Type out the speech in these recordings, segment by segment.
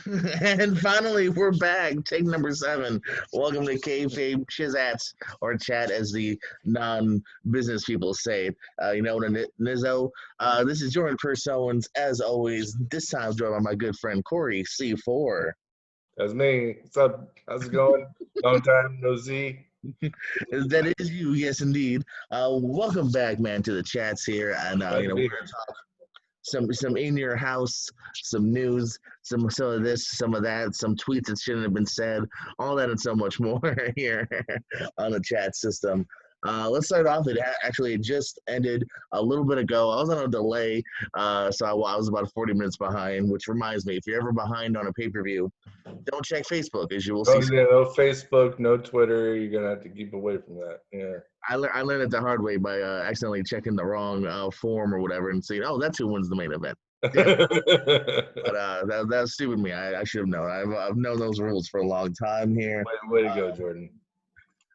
And finally, we're back. Take number 7. Welcome to Kayfabe Chizats, or chat as the non-business people say it. Nizzo. This is Jordan Persowens, as always. This time joined by my good friend Corey C4. That's me. What's up? How's it going? Long time no see. That is you, yes, indeed. Welcome back, man, to the chats here, and Glad to we're be gonna here. talk some in your house, some news, some of this, some of that, some tweets that shouldn't have been said, all that and so much more here on the chat system. Let's start off. It just ended a little bit ago. I was on a delay, so I was about 40 minutes behind. Which reminds me, if you're ever behind on a pay-per-view, don't check Facebook, as you will Oh see. yeah, no Facebook, no Twitter. You're gonna have to keep away from that. Yeah. I learned it the hard way by accidentally checking the wrong form or whatever and saying, "Oh, that's who wins the main event." But that's stupid of me. I should have known. I've known those rules for a long time here. way to go, Jordan.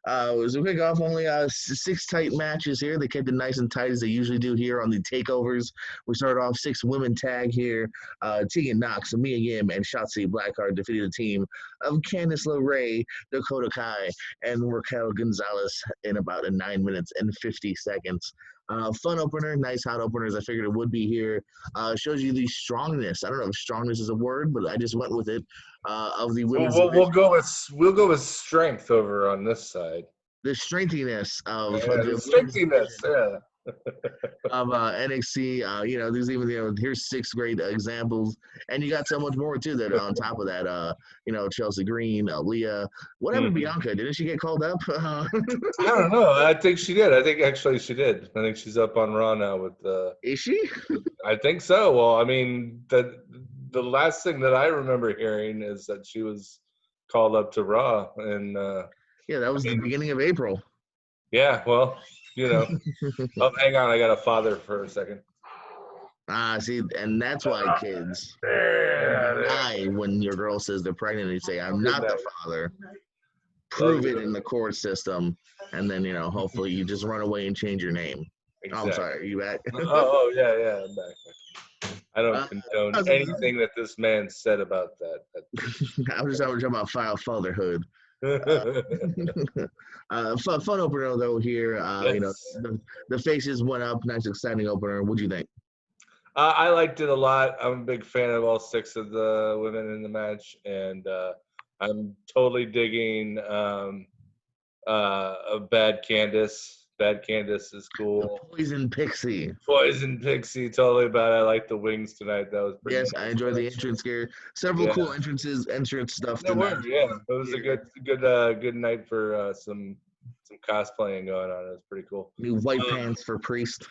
It was a quick off, only 6 tight matches here. They kept it nice and tight as they usually do here on the takeovers. We started off 6 women tag here. Tegan Knox, Mia Yim, and Shotzi Blackheart defeated the team of Candice LeRae, Dakota Kai, and Raquel Gonzalez in about 9 minutes and 50 seconds. Fun opener, nice hot openers. I figured it would be here. Shows you the strongness. I don't know if strongness is a word, but I just went with it. Of the women's We'll go with strength over on this side. the strengthiness of The strengthiness. Yeah. of NXT. There's even here's 6 great examples, and you got so much more too. That on top of that, Chelsea Green, Leah, whatever Bianca, didn't she get called up? I don't know. I think she did. I think actually she did. I think she's up on Raw now with. Is she? I think so. Well, I mean the last thing that I remember hearing is that she was called up to Raw, and yeah, that was the beginning of April. Yeah, well, Oh, hang on, I got a father for a second. See, and that's why kids die when your girl says they're pregnant and you say, "I'm not the father." Prove it in the court system, and then hopefully you just run away and change your name. Exactly. Oh, I'm sorry. Are you back? Yeah, I'm back. I don't condone anything that this man said about that. I was talking about fatherhood. Fun opener though here. Yes. The faces went up. Nice, exciting opener. What'd you think? I liked it a lot. I'm a big fan of all 6 of the women in the match, and I'm totally digging a Bad Candice. Bad Candice is cool. The Poison Pixie, totally about it. I like the wings tonight. That was pretty. Yes, I enjoyed the entrance here. Several cool entrance stuff. There were, it was a good night for some cosplaying going on. It was pretty cool. New white pants for Priest.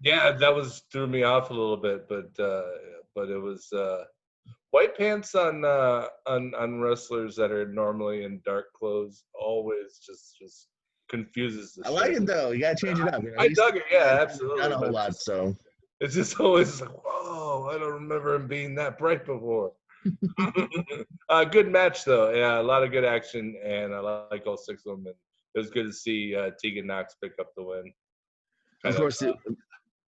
Yeah, that threw me off a little bit, but it was white pants on wrestlers that are normally in dark clothes always just confuses the I like it though. You gotta change it up. I dug it. Yeah, absolutely. Not a whole lot, so it's just always like, whoa! I don't remember him being that bright before. Good match though. Yeah, a lot of good action, and I like all 6 of them. And it was good to see Tegan Knox pick up the win. Of course,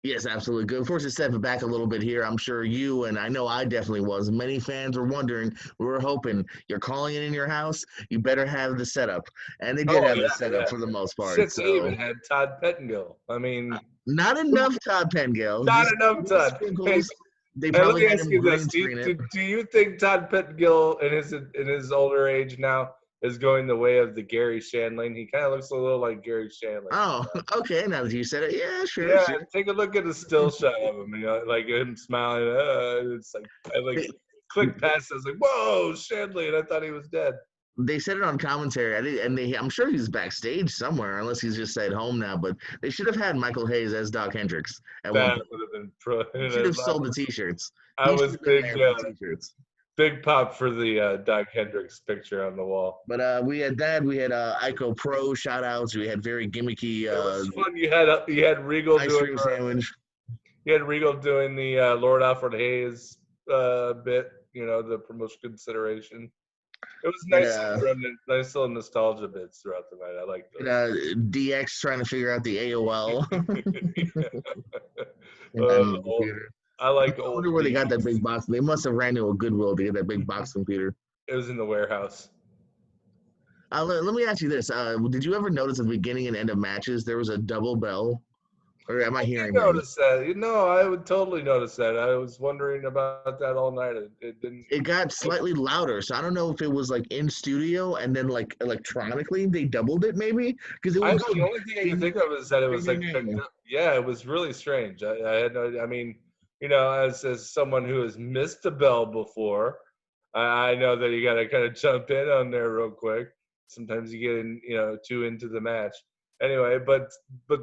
yes, absolutely good. Of course, it's stepping back a little bit here. I'm sure you and I know I definitely was. Many fans were wondering. We were hoping you're calling it in your house. You better have the setup, and they did have the setup for the most part. Shit, they even had Todd Pettengill. I mean, not enough Todd Pettengill. Not enough Todd. They probably let me ask you this: do you think Todd Pettengill in his older age now is going the way of the Gary Shandling? He kind of looks a little like Gary Shandling. Oh, okay. Now that you said it, yeah, sure. Yeah, sure. Take a look at the still shot of him. Like him smiling. It's like I clicked past. I was like, "Whoa, Shandling!" I thought he was dead. They said it on commentary, I'm sure he's backstage somewhere, unless he's just at home now. But they should have had Michael Hayes as Doc Hendricks. That would have been pro. He should have sold the T-shirts. I was big. Big pop for the Doc Hendricks picture on the wall. But we had that. We had Ico Pro shout outs. We had very gimmicky. It was fun. You had Regal ice doing cream sandwich. You had Regal doing the Lord Alfred Hayes bit. The promotion consideration. It was nice little nostalgia bits throughout the night. I liked those. DX trying to figure out the AOL. I like I old wonder where they got that bees. big box. They must have ran to a Goodwill to get that big box computer. It was in the warehouse. Let me ask you this: did you ever notice at the beginning and end of matches there was a double bell, or am I I did hearing things? notice that. I would totally notice that. I was wondering about that all night. It didn't. It got It, slightly louder, so I don't know if it was like in studio and then like electronically they doubled it, maybe because it would go the only thing I could ding, think of is that it ding, was ding, like ding. yeah, it was really strange. I had no. I mean, as someone who has missed a bell before, I know that you got to kind of jump in on there real quick. Sometimes you get in, too into the match. Anyway, but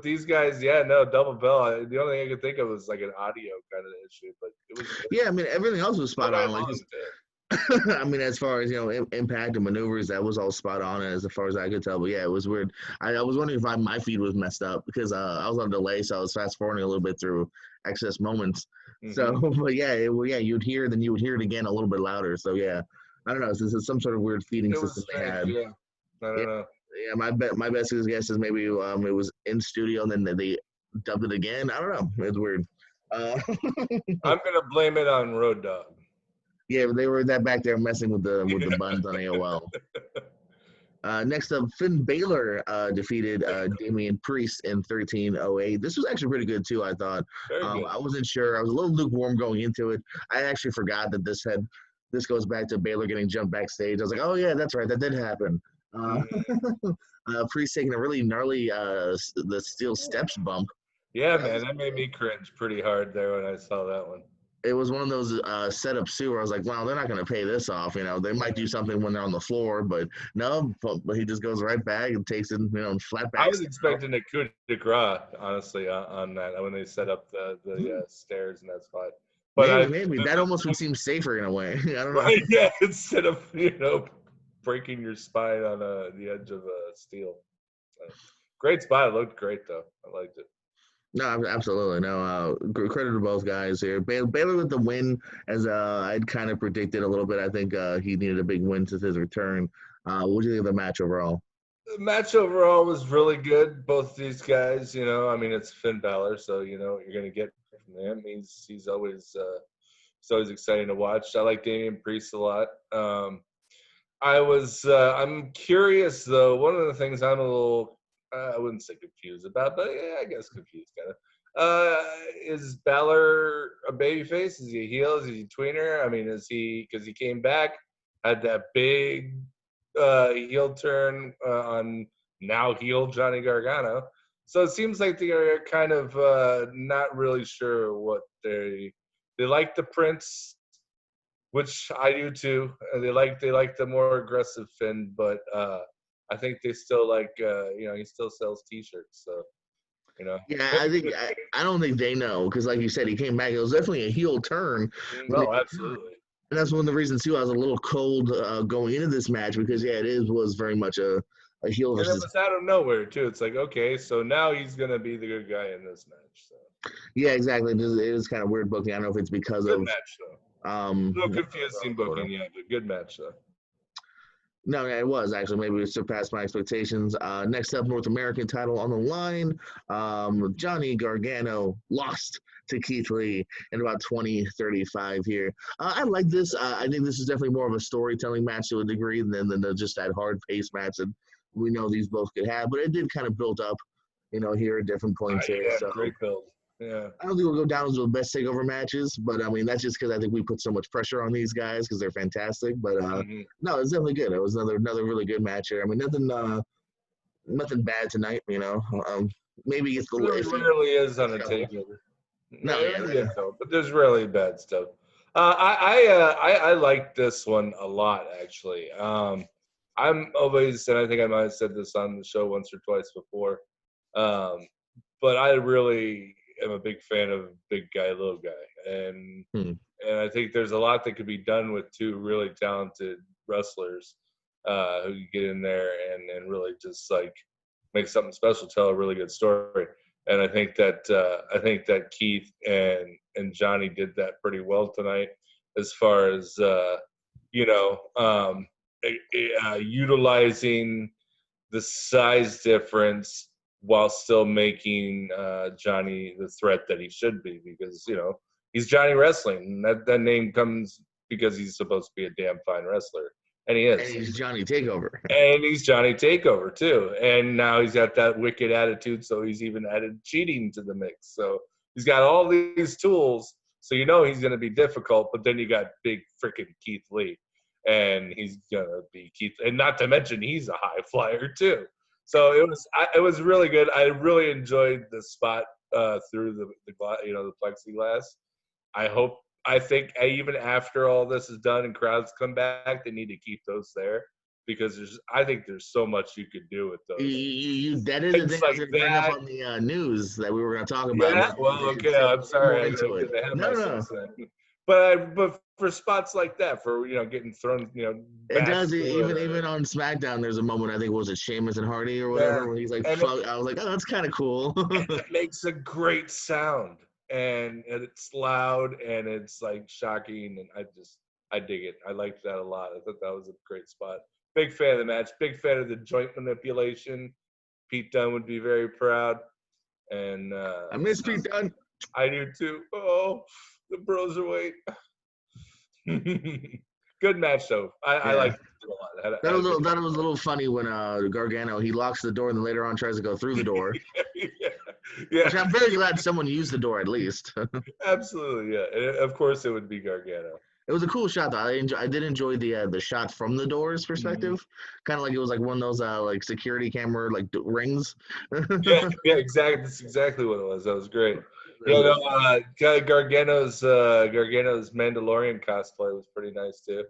these guys, yeah, no double bell. The only thing I could think of was like an audio kind of issue, but it was good Yeah, I mean everything else was all spot night on. Like long too. I mean, as far as impact and maneuvers, that was all spot on as far as I could tell. But yeah, it was weird. I was wondering if my feed was messed up because I was on delay, so I was fast forwarding a little bit through excess moments. So, Hmm. but yeah, yeah, you'd hear, then you would hear it again a little bit louder. So yeah, I don't know. This is some sort of weird feeding It was system they strange, had. yeah. I Yeah, don't know. yeah. My best guess is maybe it was in studio and then they dubbed it again. I don't know. It's weird. Uh, I'm gonna blame it on Road Dogg. yeah, they were that back there messing with the buttons on AOL. Next up, Finn Balor defeated Damian Priest in 1308. This was actually pretty good too, I thought. Very good. I wasn't sure. I was a little lukewarm going into it. I actually forgot that this goes back to Balor getting jumped backstage. I was like, oh yeah, that's right, that did happen. Uh, Mhm. Priest taking a really gnarly the steel steps bump. Yeah, That man, was that made cool. me cringe pretty hard there when I saw that one. It was one of those setups too where I was like, wow, they're not going to pay this off. They might do something when they're on the floor, but no, but he just goes right back and takes it, flat I back. was expecting a coup de grace, honestly, on that when they set up the stairs in that spot. But Maybe that almost would seem safer in a way. I don't know. right, yeah, instead of breaking your spine on the edge of steel. So, great spot. It looked great though. I liked it. No, absolutely no. Credit to both guys here. Baylor with the win, as I'd kind of predicted a little bit. I think he needed a big win since his return. What do you think of the match overall? The match overall was really good. Both these guys, I mean, it's Finn Balor, so you know what you're gonna get from him. He's always exciting to watch. I like Damian Priest a lot. I'm curious though. One of the things I'm a little, I wouldn't say confused about, but yeah, I guess confused kind of. Is Balor a babyface? Is he a heel? Is he a tweener? I mean, is he, because he came back, had that big heel turn on now heel Johnny Gargano. So it seems like they are kind of not really sure what they like the Prince, which I do too. They like the more aggressive Finn, but I think they still like he still sells T-shirts, so you know. Yeah, I don't think they know because, like you said, he came back. It was definitely a heel turn when he No, returned. absolutely. And that's one of the reasons too. I was a little cold going into this match because yeah, it was very much a heel And it versus was out of nowhere too. It's like, okay, so now he's gonna be the good guy in this match. So yeah, exactly. It was kind of weird booking. I don't know if it's because good of match though. A um little confusing booking, yeah, but good match though. no, it was actually maybe it surpassed my expectations. Next up, North American title on the line. Johnny Gargano lost to Keith Lee in about 20:35 here. I like this. I think this is definitely more of a storytelling match to a degree than just that hard pace match that we know these both could have. But it did kind of build up, here at different points here. Yeah, So great build. Yeah. I don't think we'll go down as the best takeover matches, but I mean that's just because I think we put so much pressure on these guys because they're fantastic. But Hmm. no, it's definitely good. It was another really good match here. I mean nothing bad tonight. Maybe it's a little There iffy. rarely is on a Couple. takeover. No, Maybe yeah, it though, but there's really bad stuff. I like this one a lot actually. I'm always, and I think I might have said this on the show once or twice before, um, but I really am a big fan of big guy, little guy, hmm. and I think there's a lot that could be done with two really talented wrestlers who can get in there and really just like make something special, tell a really good story. And I think that Keith and Johnny did that pretty well tonight, as far as you know utilizing the size difference while still making Johnny the threat that he should be, because He's Johnny Wrestling. And that name comes because he's supposed to be a damn fine wrestler, and he And is. he's Johnny Takeover. And he's Johnny Takeover too. And now he's got that wicked attitude, so he's even added cheating to the mix. So he's got all these tools, so you know he's going to be difficult. But then you got big freaking Keith Lee, and he's going to be Keith. And not to mention he's a high flyer too. So it was really good. I really enjoyed the spot through the plexiglass. I think even after all this is done and crowds come back, they need to keep those there because I think there's so much you could do with those. That is the thing I was going to bring up on the news that we were going to talk about. Yeah, well, okay, I'm sorry. I get ahead of myself. But for spots like that, for getting thrown, it does. Even on SmackDown, there's a moment I think was it Sheamus and Hardy or whatever, where he's like, "Fuck!" I was like, "Oh, that's kind of cool." It makes a great sound, and it's loud, and it's like shocking, and I dig it. I liked that a lot. I thought that was a great spot. Big fan of the match. Big fan of the joint manipulation. Pete Dunne would be very proud. And I miss Pete Dunne. I do too. Oh, the Broserweight. Good match though. I liked it a lot. That was a little funny when Gargano he locks the door and then later on tries to go through the door. Yeah. Which I'm very glad someone used the door at least. Absolutely, yeah. And of course, it would be Gargano. It was a cool shot though. I did enjoy the shot from the door's perspective, kind of like it was like one of those like security camera like rings. yeah, exactly. That's exactly what it was. That was great. Gargano's Mandalorian cosplay was pretty nice too.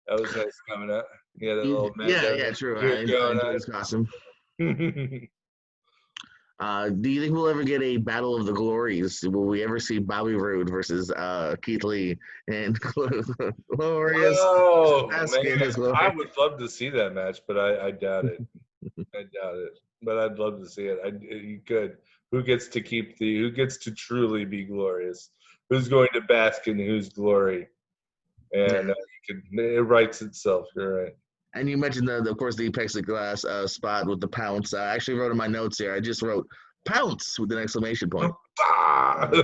That was nice coming up. Yeah, that little true. I enjoyed his costume. Do you think we'll ever get a Battle of the Glories? Will we ever see Bobby Roode versus Keith Lee and Glorious? Oh, man. I would love to see that match, but I doubt it. I doubt it. But I'd love to see it. You could. Who gets to truly be glorious? Who's going to bask in whose glory? And it writes itself. You're right. And you mentioned of course the plexiglass spot with the pounce. I actually wrote in my notes here. I just wrote pounce with an exclamation point. Up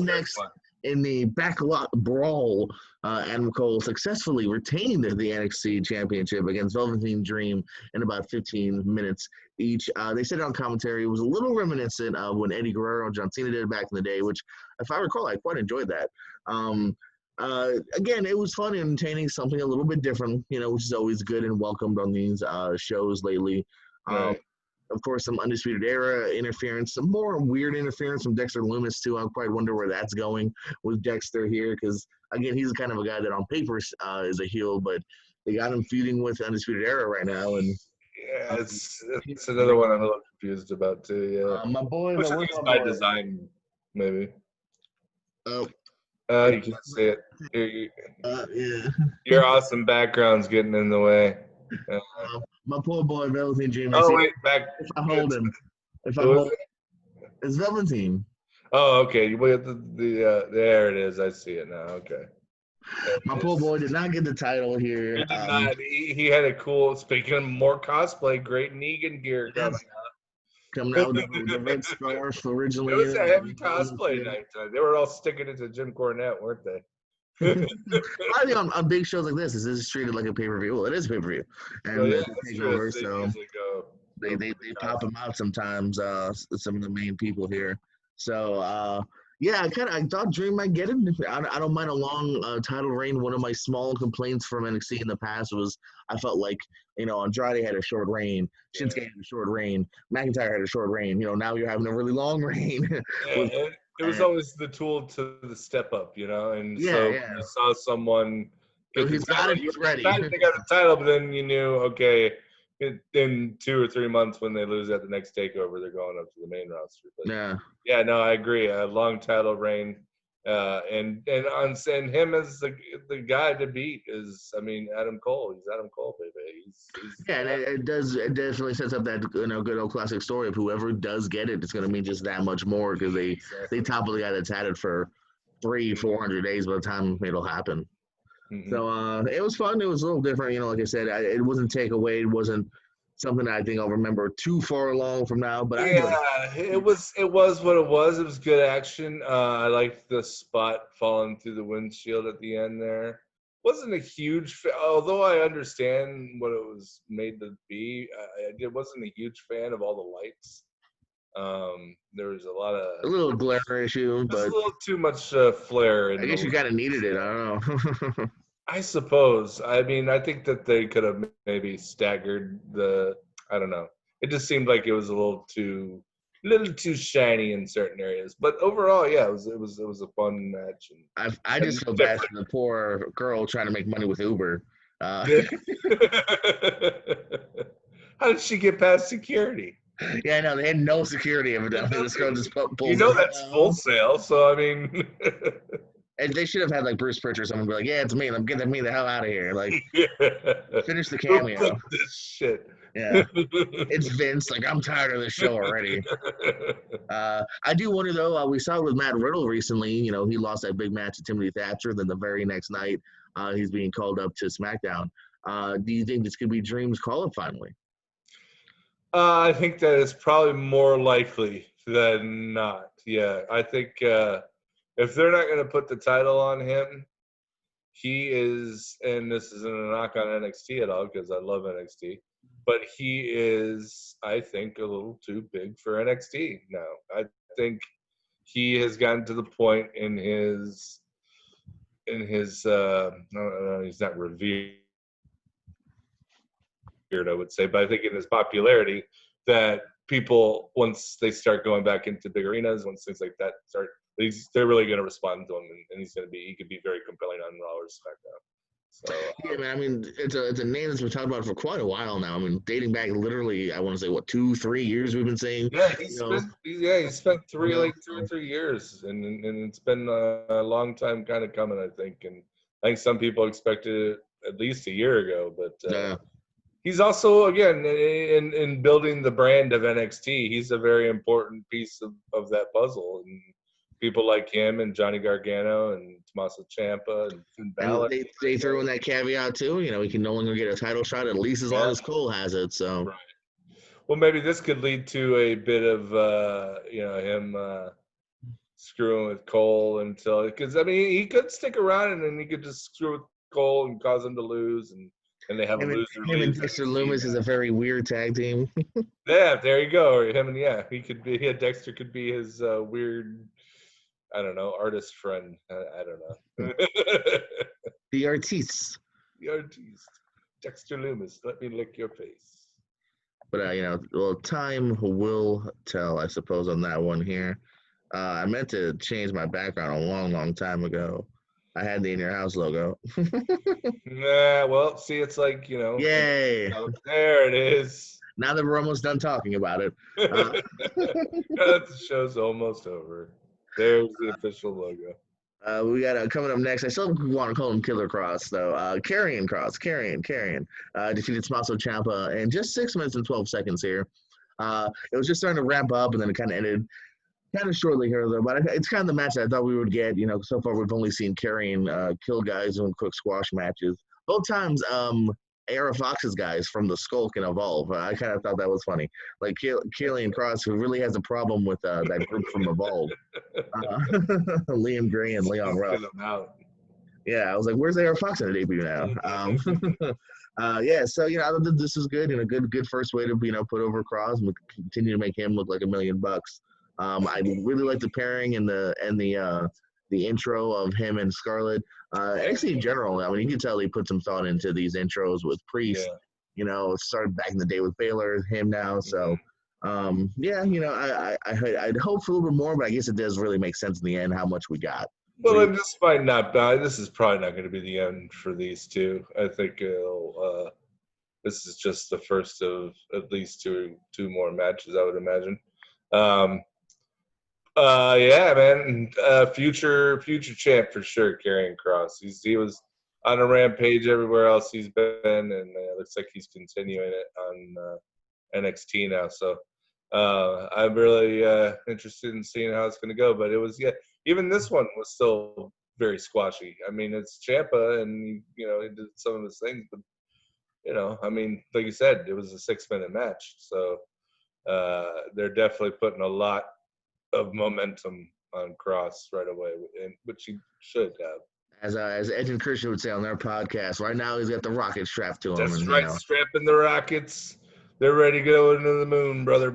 next in the backlot brawl, Adam Cole successfully retained the NXT Championship against Velveteen Dream in about 15 minutes each. They said on commentary it was a little reminiscent of when Eddie Guerrero and John Cena did it back in the day, which, if I recall, I quite enjoyed that. Again, it was fun and entertaining, something a little bit different, which is always good and welcomed on these shows lately. Right. Of course, some Undisputed Era interference, some more weird interference from Dexter Lumis, too. I quite wonder where that's going with Dexter here because, again, he's kind of a guy that on paper is a heel, but they got him feuding with Undisputed Era right now. And yeah, it's another one I'm a little confused about, too. Yeah, my boy. Which I think is by design, maybe. Oh. You can see it. Yeah. Your awesome background's getting in the way. My poor boy Velveteen Dream. Wait, back. If I hold him, it's Velveteen. Oh, okay. There it is. I see it now. Okay. My poor boy did not get the title here. He did not. He had a cool. Speaking of more cosplay, great Negan gear coming out with the red scarf originally. It was a heavy cosplay night. They were all sticking it to Jim Cornette, weren't they? I think on big shows like this is treated like a pay-per-view. Well, it is a pay-per-view. And they pop them out sometimes, some of the main people here. So, I thought Dream might get it. I don't mind a long title reign. One of my small complaints from NXT in the past was I felt like, Andrade had a short reign, Shinsuke had a short reign, McIntyre had a short reign. Now you're having a really long reign. It was always the tool to the step up, and so you saw someone he's got it, he's ready. They got the title, but then you knew, okay, in 2 or 3 months when they lose at the next takeover, they're going up to the main roster. But I agree. A long title reign, and him as the guy to beat is, Adam Cole. He's Adam Cole, baby. And it definitely sets up that good old classic story of whoever does get it, it's going to mean just that much more because they topple the guy that's had it for 300-400 days by the time it'll happen. Mm-hmm. So it was fun. It was a little different, like I said. It wasn't takeaway. It wasn't something I think I'll remember too far along from now. But I enjoyed it. Yeah, it was what it was. It was good action. I liked the spot falling through the windshield at the end there. Wasn't a huge although I understand what it was made to be. I wasn't a huge fan of all the lights. There was a lot of A little glare issue, just but a little too much flair I in guess the. you kind of needed it. I don't know. I suppose. I mean, I think that they could have maybe staggered the. I don't know. It just seemed like it was little too shiny in certain areas. But overall, yeah, it was a fun match I and just feel bad different. for the poor girl trying to make money with Uber. How did she get past security? Yeah, I know they had no security evidently. This girl just You pulls know up. that's Full Sail, so I mean, And they should have had like Bruce Pritchard or someone be like, "Yeah, it's me. I'm getting me the hell out of here." Like, yeah. finish the Who cameo. booked this shit? Yeah, it's Vince. Like, I'm tired of this show already. I do wonder though. We saw it with Matt Riddle recently. You know, he lost that big match to Timothy Thatcher. Then the very next night, he's being called up to SmackDown. Do you think this could be Dream's call up finally? I think that it's probably more likely than not. Yeah, I think if they're not going to put the title on him, he is, and this isn't a knock on NXT at all because I love NXT, but he is, I think, a little too big for NXT now. I think he has gotten to the point in his no, he's not revered, I would say, but I think in his popularity that people, once they start going back into big arenas, once things like that start, they're really going to respond to him, and he could be very compelling on Raw or SmackDown. So Yeah, man. I mean, it's a name that's been talked about for quite a while now. I mean, dating back literally, I want to say what 2-3 years we've been saying. yeah, You know, he spent you know. like 2 or 3 years, and it's been a long time kind of coming, I think, and I think some people expected it at least a year ago, but Uh, he's also, again, in building the brand of NXT, he's a very important piece of that puzzle. And people like him and Johnny Gargano and Tommaso Ciampa and Finn and Balor. they threw in that caveat too. You know, he can no longer get a title shot at least as long Yeah, as Cole has it. So right. Well, maybe this could lead to a bit of him screwing with Cole until, because I mean he could stick around and then he could just screw with Cole and cause him to lose, and they have a loser him and leaves Dexter NXT Loomis is a match. very weird tag team. Yeah, there you go. Or him, and yeah, he could be. Yeah, Dexter could be his weird, I don't know, artist friend. I don't know. The artists. The artist, Dexter Loomis. Let me lick your face. But you know, well, time will tell, I suppose, on that one here. I meant to change my background a long, long time ago. I had the In Your House logo. Nah, well, see, it's like Yay! there it is. Now that we're almost done talking about it, uh, The show's almost over. There's the official logo. we got coming up next. I still want to call him Killer Cross, though. Carrion Cross, Carrion, defeated Tommaso Ciampa in just 6 minutes and 12 seconds here. It was just starting to ramp up, and then it kind of ended kind of shortly here, though. But it's kind of the match that I thought we would get. You know, so far we've only seen Carrion kill guys in quick squash matches. Both times, Era Fox's guys from the Skull can evolve. I kind of thought that was funny. Like Killian Cross, who really has a problem with that group from Evolve. Liam Gray and Leon Ruff. Get him out. Yeah, I was like, "Where's Era Fox in the debut now?" Yeah, so you know, this is good and a good first way to put over Cross and continue to make him look like $1,000,000. I really like the pairing and the intro of him and Scarlett. Actually, in general, I mean, you can tell he put some thought into these intros with Priest. Yeah. You know, it started back in the day with Baylor, him now. So, yeah, you know, I'd hope for a little bit more, but I guess it does really make sense in the end how much we got. Well, and this might not be. This is probably not going to be the end for these two. I think this is just the first of at least two more matches, I would imagine. Yeah, man. Future champ for sure, Karrion Kross. He was on a rampage everywhere else he's been, and it looks like he's continuing it on NXT now. So I'm really interested in seeing how it's going to go. But it was, yeah, even this one was still very squashy. I mean, it's Ciampa, and he did some of his things, but you know, I mean, like you said, it was a 6-minute match, so they're definitely putting a lot of momentum on Cross right away, and which he should have. As Edge and Christian would say on their podcast, right now he's got the rocket strapped to him, That's and right, strapping the rockets. They're ready to go into the moon, brother.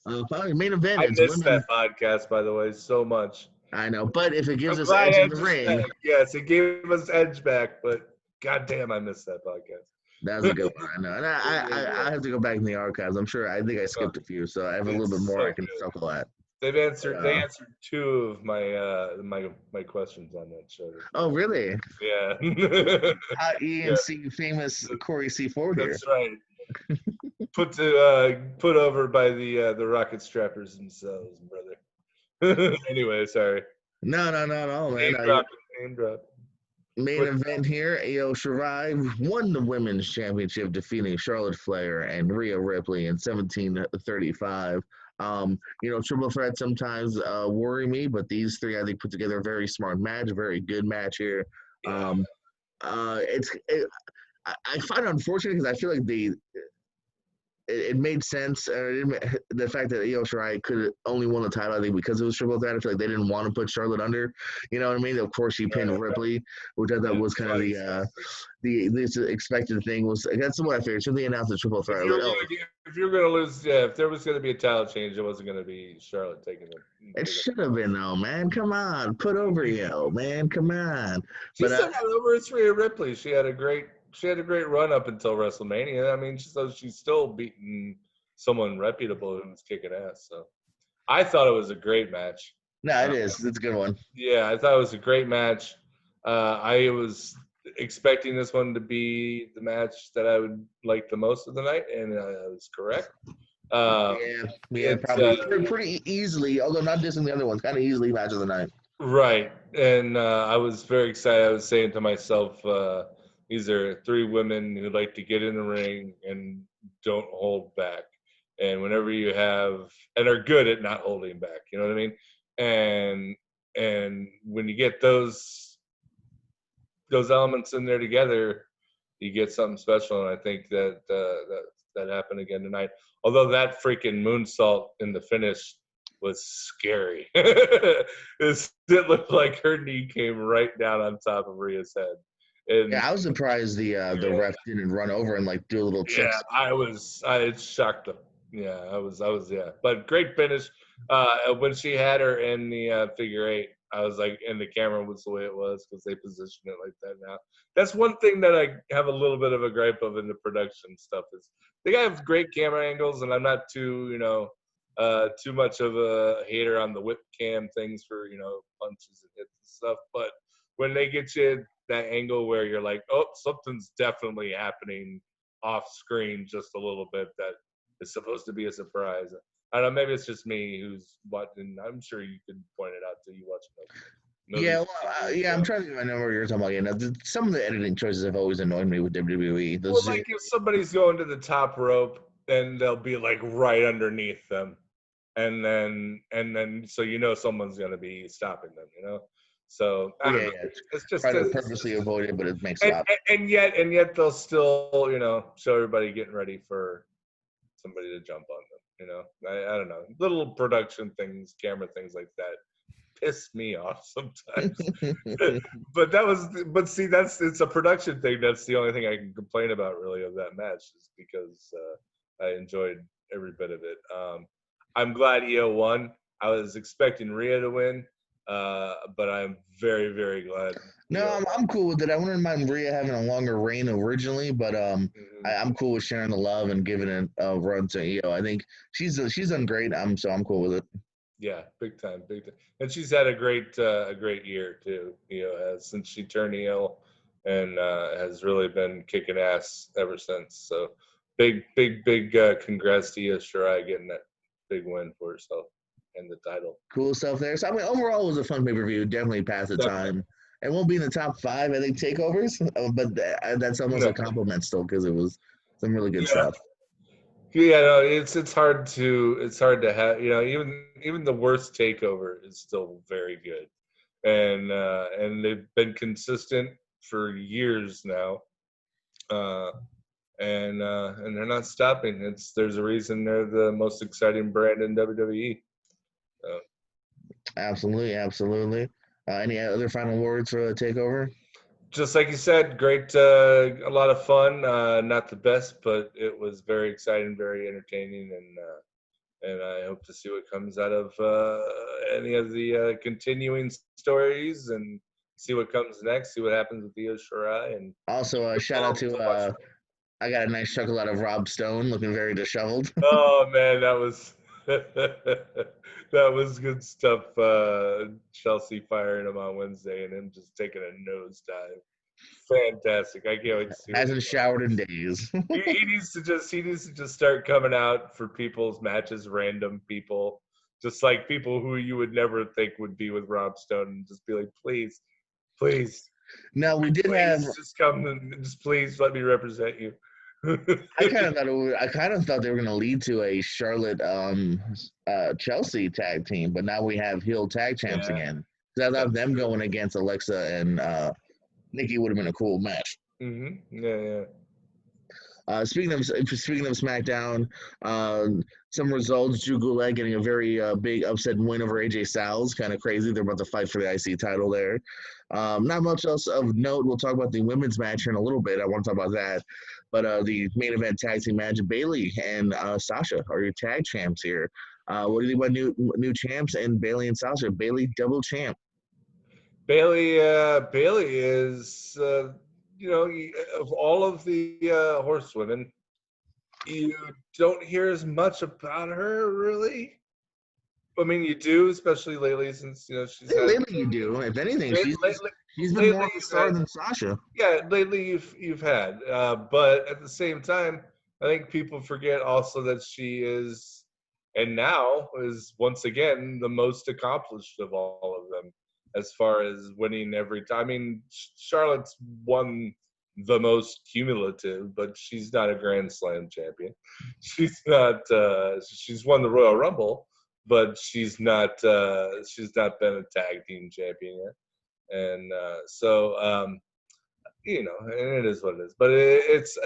Probably main event. I It's missed women. that podcast, by the way, so much. I know, but if it I'm gives us glad Edge in the Edge is ring, back. Yes, it gave us Edge back, but goddamn, I missed that that was a good podcast. one. I know, and It really I was. have to go back in the archives. I think I Oh, skipped a few, so I have a little bit it's more I so can good. circle at. They But, answered 2 of my questions on that show. oh, really? Yeah. Hot E Yeah, and C famous Corey C4 here. that's right. Put over by the rocket strappers themselves, brother. Anyway, sorry. No, man. Name drop. Name drop. Main But event here, Io Shirai won the women's championship, defeating Charlotte Flair and Rhea Ripley in 17:35. Triple threat sometimes worry me, but these three I think put together a very smart match, a very good match here. yeah, Um, I find it unfortunate because I feel like it made sense. The fact that Io Shirai could have only won the title, I think, because it was triple threat. I feel like they didn't want to put Charlotte under. You know what I mean? Of course, she pinned Ripley, which I thought was kind of the expected thing. Was that's what I figured. So they announced the triple threat. If you were gonna lose, yeah, if there was gonna be a title change, it wasn't gonna be Charlotte taking it. It should have been though, man. Come on, put over Io, man. Come on. She still got over. It's Rhea Ripley. She had a great run up until WrestleMania. I mean, she's still beating someone reputable who was kicking ass. So I thought it was a great match. No, it is. It's a good one. Yeah, I thought it was a great match. I was expecting this one to be the match that I would like the most of the night, and I was correct. Probably pretty easily, although not dissing the other ones, kind of easily match of the night. Right, and I was very excited. I was saying to myself, these are 3 women who like to get in the ring and don't hold back. And whenever you have, and are good at not holding back, you know what I mean? And when you get those elements in there together, you get something special. And I think that happened again tonight. Although that freaking moonsault in the finish was scary. It looked like her knee came right down on top of Rhea's head. And I was surprised the ref didn't run over and like do a little check. Yeah, it shocked them. Yeah, I was, yeah. But great finish. When she had her in the figure 8, I was like, and the camera was the way it was because they positioned it like that now. That's one thing that I have a little bit of a gripe of in the production stuff is they have great camera angles, and I'm not too much of a hater on the whip cam things for, punches and hits and stuff. But when they get you that angle where you're like, oh, something's definitely happening off screen just a little bit that is supposed to be a surprise. I don't know, maybe it's just me who's watching. I'm sure you could point it out to you watching movies. Yeah, I'm trying to remember what you're talking about. Some of the editing choices have always annoyed me with WWE. Like if somebody's going to the top rope, then they'll be like right underneath them, and then so someone's going to be stopping them. So I don't know. It's just try to purposely avoid it, but it makes it and yet they'll still show everybody getting ready for somebody to jump on them. I don't know, little production things, camera things like that piss me off sometimes. but see, it's a production thing. That's the only thing I can complain about really of that match is because I enjoyed every bit of it. I'm glad Io won. I was expecting Rhea to win, but I'm very, very glad. No, I'm cool with it. I wouldn't mind Rhea having a longer reign originally, but I'm cool with sharing the love and giving it a run to Io. I think she's done great. So I'm cool with it. Yeah, big time. And she's had a great year too. Since she turned heel, and has really been kicking ass ever since. So big congrats to Io Shirai getting that big win for herself and the title. Cool stuff there. So I mean, overall, it was a fun pay-per-view. Definitely passed the time. It won't be in the top 5, I think, takeovers, but that's almost a compliment still because it was some really good stuff. Yeah, no, it's hard to have, even the worst takeover is still very good, and they've been consistent for years now, uh, and they're not stopping. There's a reason they're the most exciting brand in WWE. So, Absolutely, absolutely. Any other final words for the takeover? just like you said, great, a lot of fun. Not the best, but it was very exciting, very entertaining, and I hope to see what comes out of any of the continuing stories and see what comes next. See what happens with Io Shirai, and Also, look shout out forward to to watching. I got a nice chuckle out of Rob Stone, looking very disheveled. Oh man, that was that was good stuff. Chelsea firing him on Wednesday and him just taking a nosedive. Fantastic! I can't wait to see what he Hasn't showered in days. he needs to just start coming out for people's matches, random people, just like people who you would never think would be with Rob Stone, and just be like, please, please, Now we did have. please, just come and just please let me represent you. I kind of thought they were going to lead to a Charlotte Chelsea tag team, but now we have heel tag champs Yeah, again. 'Cause I thought that's them true. going against Alexa and Nikki would have been a cool match. Yeah, yeah. Speaking of SmackDown, uh, some results: Drew Gulak getting a very big upset win over AJ Styles. Kind of crazy. They're about to fight for the IC title there. Not much else of note. We'll talk about the women's match here in a little bit. I want to talk about that. But the main event tag team match: Bailey and Sasha are your tag champs here. What do you think about new champs and Bailey and Sasha? Bailey double champ. Bailey is, of all of the horsewomen, you don't hear as much about her really. I mean, you do, especially lately, since she's had Lately, you do. If anything, lately. she's been more Lately, of a you've star had than Sasha. yeah. Lately, you've had, but at the same time, I think people forget also that she is, and now is once again the most accomplished of all of them, as far as winning every time. I mean, Charlotte's won the most cumulative, but she's not a Grand Slam champion. She's not. She's won the Royal Rumble, but she's not been a tag team champion yet. And and it is what it is. But it's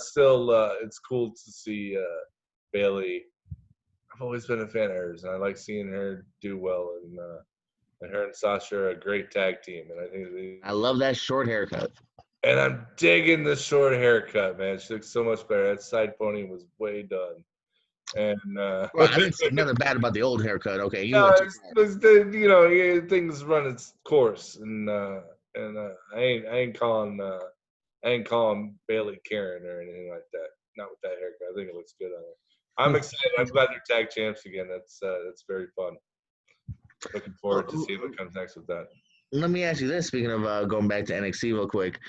still it's cool to see Bailey. I've always been a fan of hers, and I like seeing her do well. And her and Sasha are a great tag team, and I think I love that short haircut. and I'm digging the short haircut, man. She looks so much better. That side pony was way done. And Well, I didn't say nothing bad about the old haircut. Okay, you no, went too far. things run its course, and I ain't calling Bailey Karen or anything like that. Not with that haircut. I think it looks good on her. I'm excited. I'm glad they're tag champs again. That's very fun. Looking forward to seeing what comes next with that. Let me ask you this. Speaking of going back to NXT real quick,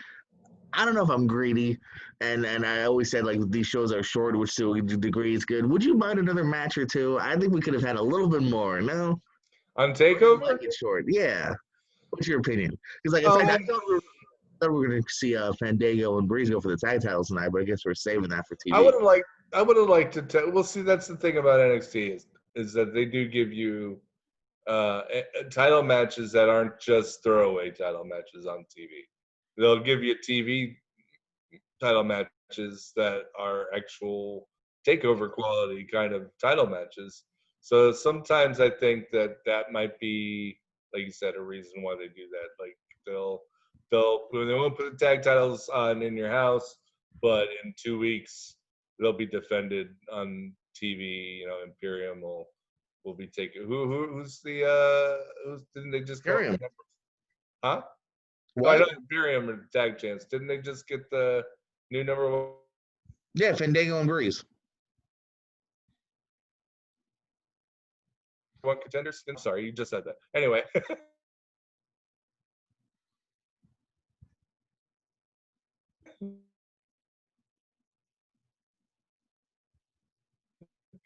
I don't know if I'm greedy, and I always said like these shows are short, which to a degree is good. Would you mind another match or two? I think we could have had a little bit more. No, On or do you Takeover, like it short? Yeah. What's your opinion? Because like in fact, um, thought we were going to see Fandango and Breeze go for the tag titles tonight, but I guess we're saving that for I TV. would have liked. I would have liked to. Well, see, that's the thing about NXT is that they do give you title matches that aren't just throwaway title matches on TV. They'll give you TV title matches that are actual takeover quality kind of title matches. So sometimes I think that might be, like you said, a reason why they do that. Like they won't put the tag titles on in your house, but in 2 weeks they'll be defended on TV. Imperium will be taking who's the who's didn't they just come Imperium. huh? Oh, I What? know Imperium are tag champs. Didn't they just get the new number Yeah, Fandango and Breeze. one contenders? I'm sorry, you just said that. Anyway,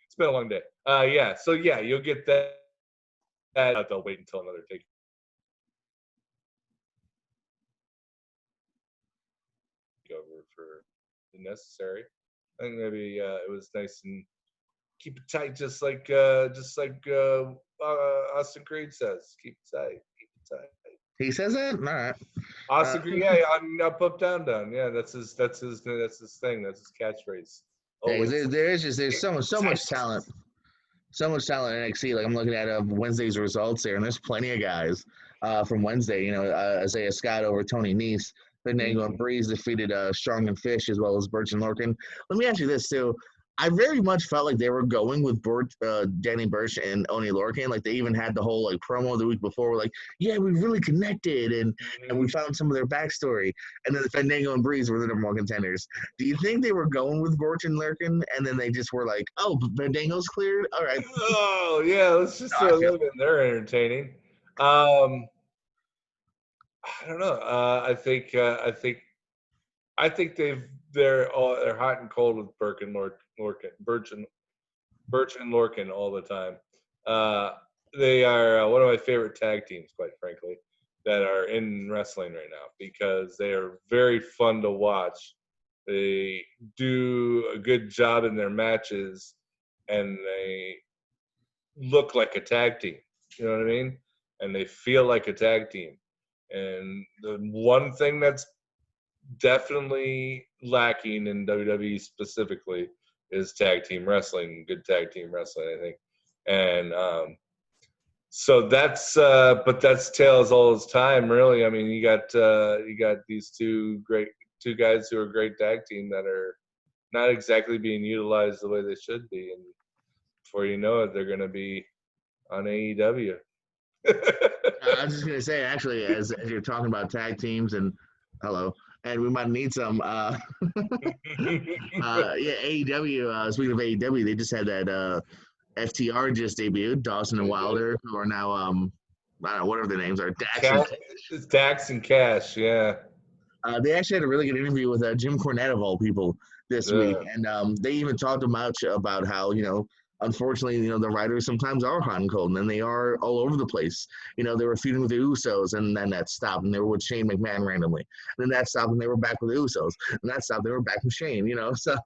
it's been a long day. Yeah. So yeah, you'll get that. They'll wait until another takeover for the necessary. I think maybe it was nice and keep it tight, just like Austin Creed says, keep it tight, keep it tight. He says that? All right. Austin Green, yeah, up, down, down. Yeah, that's his thing. That's his catchphrase. Yeah, Always. there's so much talent. So much talent in NXT. Like I'm looking at Wednesday's results there, and there's plenty of guys from Wednesday. You know, Isaiah Scott over Tony Nese. Fandango and Breeze defeated Strong and Fish as well as Birch and Lorcan. Let me ask you this too. I very much felt like they were going with Danny Burch and Oni Lorcan. Like they even had the whole like promo the week before. We're like, yeah, we really connected and we found some of their backstory. And then the Fandango and Breeze were the number one contenders. Do you think they were going with Burch and Lorcan and then they just were like, oh, Fandango's cleared? All right. Oh yeah, let's just throw them in. They're entertaining. I don't know. I think they're hot and cold with Birch and Lorcan all the time. They are one of my favorite tag teams, quite frankly, that are in wrestling right now because they are very fun to watch. They do a good job in their matches, and they look like a tag team. You know what I mean? And they feel like a tag team. And the one thing that's definitely lacking in WWE specifically is tag team wrestling, good tag team wrestling, I think. And so that's but that's Tails all his time, really. I mean, you got these two guys who are a great tag team that are not exactly being utilized the way they should be, and before you know it, they're going to be on AEW. I was just gonna say, actually, as you're talking about tag teams and and we might need some. Yeah, AEW. Speaking of AEW, they just had that FTR just debuted, Dawson and Wilder, who are now I don't know whatever their names are, It's Dax and Cash, yeah. They actually had a really good interview with Jim Cornette of all people this week, and they even talked much about how unfortunately the writers sometimes are hot and cold, and then they are all over the place. They were feuding with the Usos, and then that stopped, and they were with Shane McMahon randomly, and then that stopped, and they were back with the Usos, and that stopped, they were back with Shane. So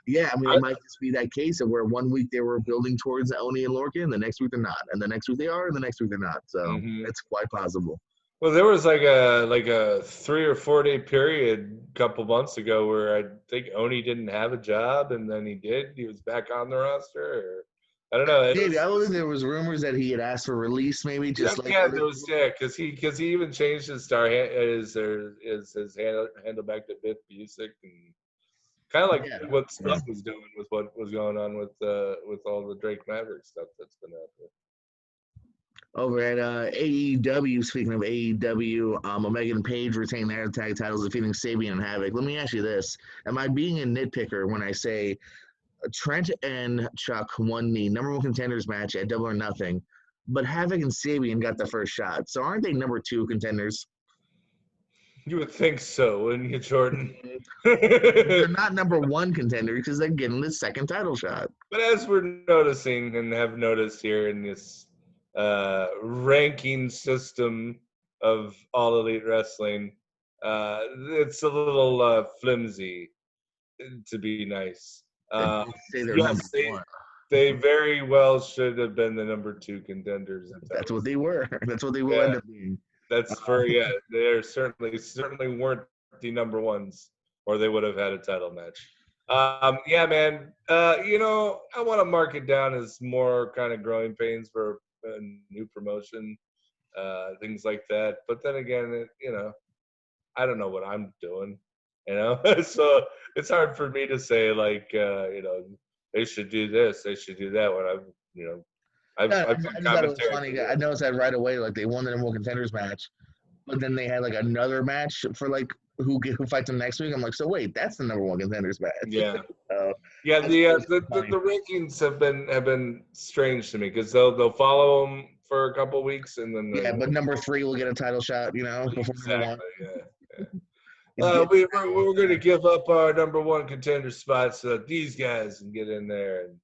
yeah, I mean it might just be that case of where one week they were building towards Oni and Lorcan, and the next week they're not, and the next week they are, and the next week they're not. So it's quite possible. Well, there was like a 3 or 4 day period a couple months ago where I think Oni didn't have a job, and then he did. He was back on the roster, or I don't know. Maybe I believe there was rumors that he had asked for release, maybe just because he even changed his his handle back to Biff Busick, and kind of like what Stuff was doing with what was going on with all the Drake Maverick stuff that's been out there. Over at AEW, speaking of AEW, Omega and Page retained their tag titles, defeating Sabian and Havoc. Let me ask you this. Am I being a nitpicker when I say Trent and Chuck won the number one contenders match at Double or Nothing, but Havoc and Sabian got the first shot? So aren't they number two contenders? You would think so, wouldn't you, Jordan? They're not number one contenders because they're getting the second title shot. But as we're noticing and have noticed here in this ranking system of All Elite Wrestling, it's a little flimsy, to be nice. Yes, they very well should have been the number two contenders. That's what they were. That's what they will end up being. That's they're certainly weren't the number ones, or they would have had a title match. Yeah, man. I want to mark it down as more kind of growing pains for a new promotion, things like that. But then again, I don't know what I'm doing, so it's hard for me to say they should do this, they should do that. When I just thought it was funny. I noticed that right away. Like they won the number one contenders match, but then they had like another match for like who fights them next week. I'm like, so wait, that's the number one contenders match. Yeah, the rankings have been strange to me because they'll follow them for a couple weeks and then but number three will get a title shot. Before exactly. We're going to give up our number one contender spot so that these guys can get in there and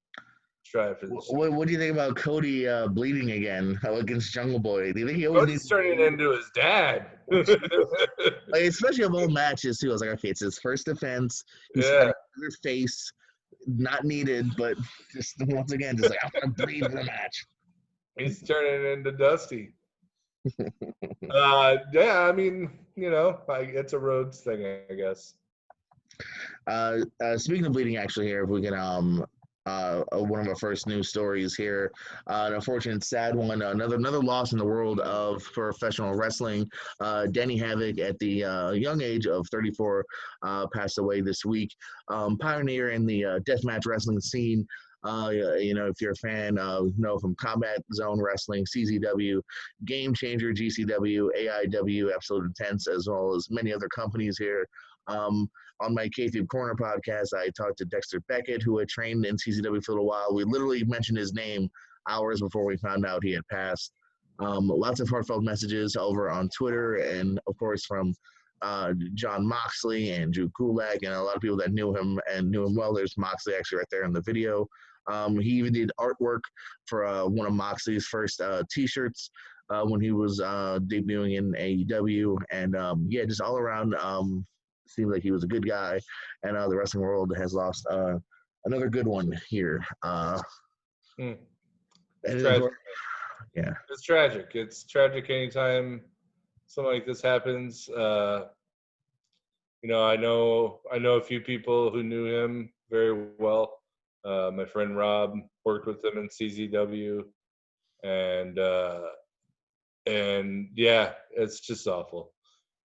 try for this. What do you think about Cody bleeding again against Jungle Boy? Do you think he always Cody's turning into his dad? Especially of old matches too. I was like, okay, it's his first defense. He's got another face, not needed, but just once again, just like I'm gonna bleed in the match. He's turning into Dusty. Yeah, I mean, it's a Rhodes thing, I guess. Speaking of bleeding, actually, here, if we can, one of our first news stories here, an unfortunate, sad one, another loss in the world of professional wrestling. Danny Havoc, at the young age of 34, passed away this week. Pioneer in the deathmatch wrestling scene. If you're a fan, from Combat Zone Wrestling, CZW, Game Changer, GCW, AIW, Absolute Intense, as well as many other companies here. On my Kayfabe Corner podcast, I talked to Dexter Beckett, who had trained in CCW for a little while. We literally mentioned his name hours before we found out he had passed. Lots of heartfelt messages over on Twitter, and of course from John Moxley and Drew Gulak, and a lot of people that knew him and knew him well. There's Moxley actually right there in the video. He even did artwork for one of Moxley's first T-shirts when he was debuting in AEW, and just all around. Seemed like he was a good guy, and the wrestling world has lost another good one here. It's tragic. Yeah, it's tragic. It's tragic anytime something like this happens. I know a few people who knew him very well. My friend Rob worked with him in CZW, and yeah, it's just awful.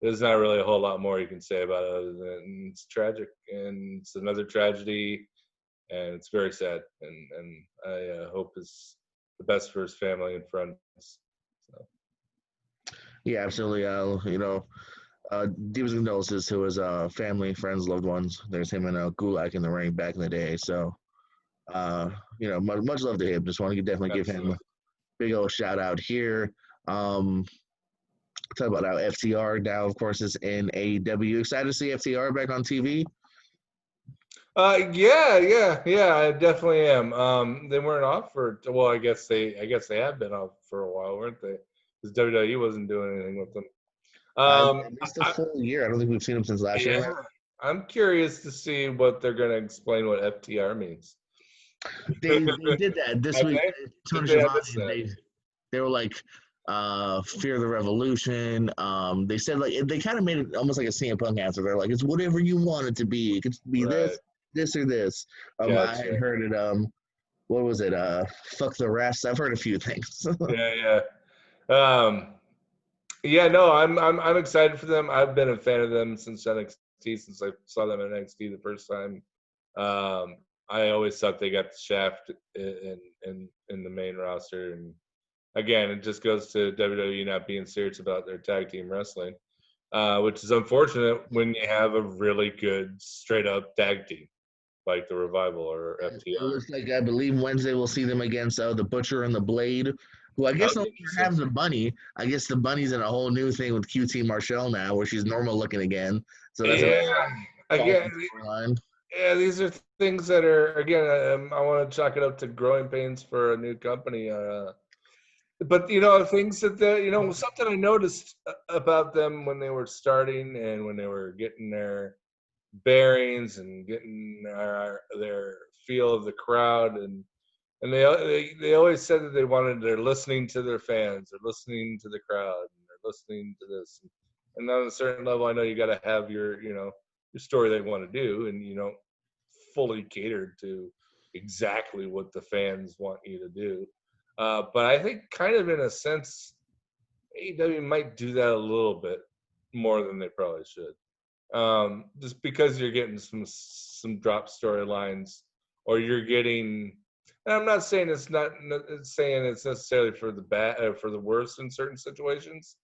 There's not really a whole lot more you can say about it other than it's tragic, and it's another tragedy, and it's very sad. And I hope it's the best for his family and friends. So. Yeah, absolutely. Deepest condolences to his family, friends, loved ones. There's him and Gulak in the ring back in the day. So, much love to him. Just want to definitely give him a big old shout out here. Talk about how FTR now, of course, is in AEW. Excited to see FTR back on TV. Yeah, I definitely am. They weren't off for I guess they have been off for a while, weren't they? Because WWE wasn't doing anything with them. At least a full year. I don't think we've seen them since last year. I'm curious to see what they're going to explain what FTR means. They did that this week. Tony Schiavone, they were like, fear the revolution. They said they kind of made it almost like a CM Punk answer. They're like, it's whatever you want it to be. It could be this or this. Gotcha. I had heard it. What was it? Fuck the rest. I've heard a few things. Yeah. No, I'm excited for them. I've been a fan of them since NXT, since I saw them at NXT the first time. I always thought they got the shaft in the main roster, and again, it just goes to WWE not being serious about their tag team wrestling, which is unfortunate when you have a really good straight up tag team like the Revival or FTR. It looks like, I believe Wednesday we'll see them against the Butcher and the Blade, who I guess no longer have the bunny. I guess the bunny's in a whole new thing with QT Marshall now, where she's normal looking again. So that's yeah, these are things that are, again, I want to chalk it up to growing pains for a new company. But things that something I noticed about them when they were starting and when they were getting their bearings and getting their feel of the crowd, and they always said that they're listening to their fans, they're listening to the crowd, and they're listening to this. And on a certain level, I know you got to have your story they want to do, and you don't fully cater to exactly what the fans want you to do. But I think kind of in a sense, AEW might do that a little bit more than they probably should. Just because you're getting some drop storylines, or you're getting, and I'm not saying it's necessarily for the bad, for the worse in certain situations,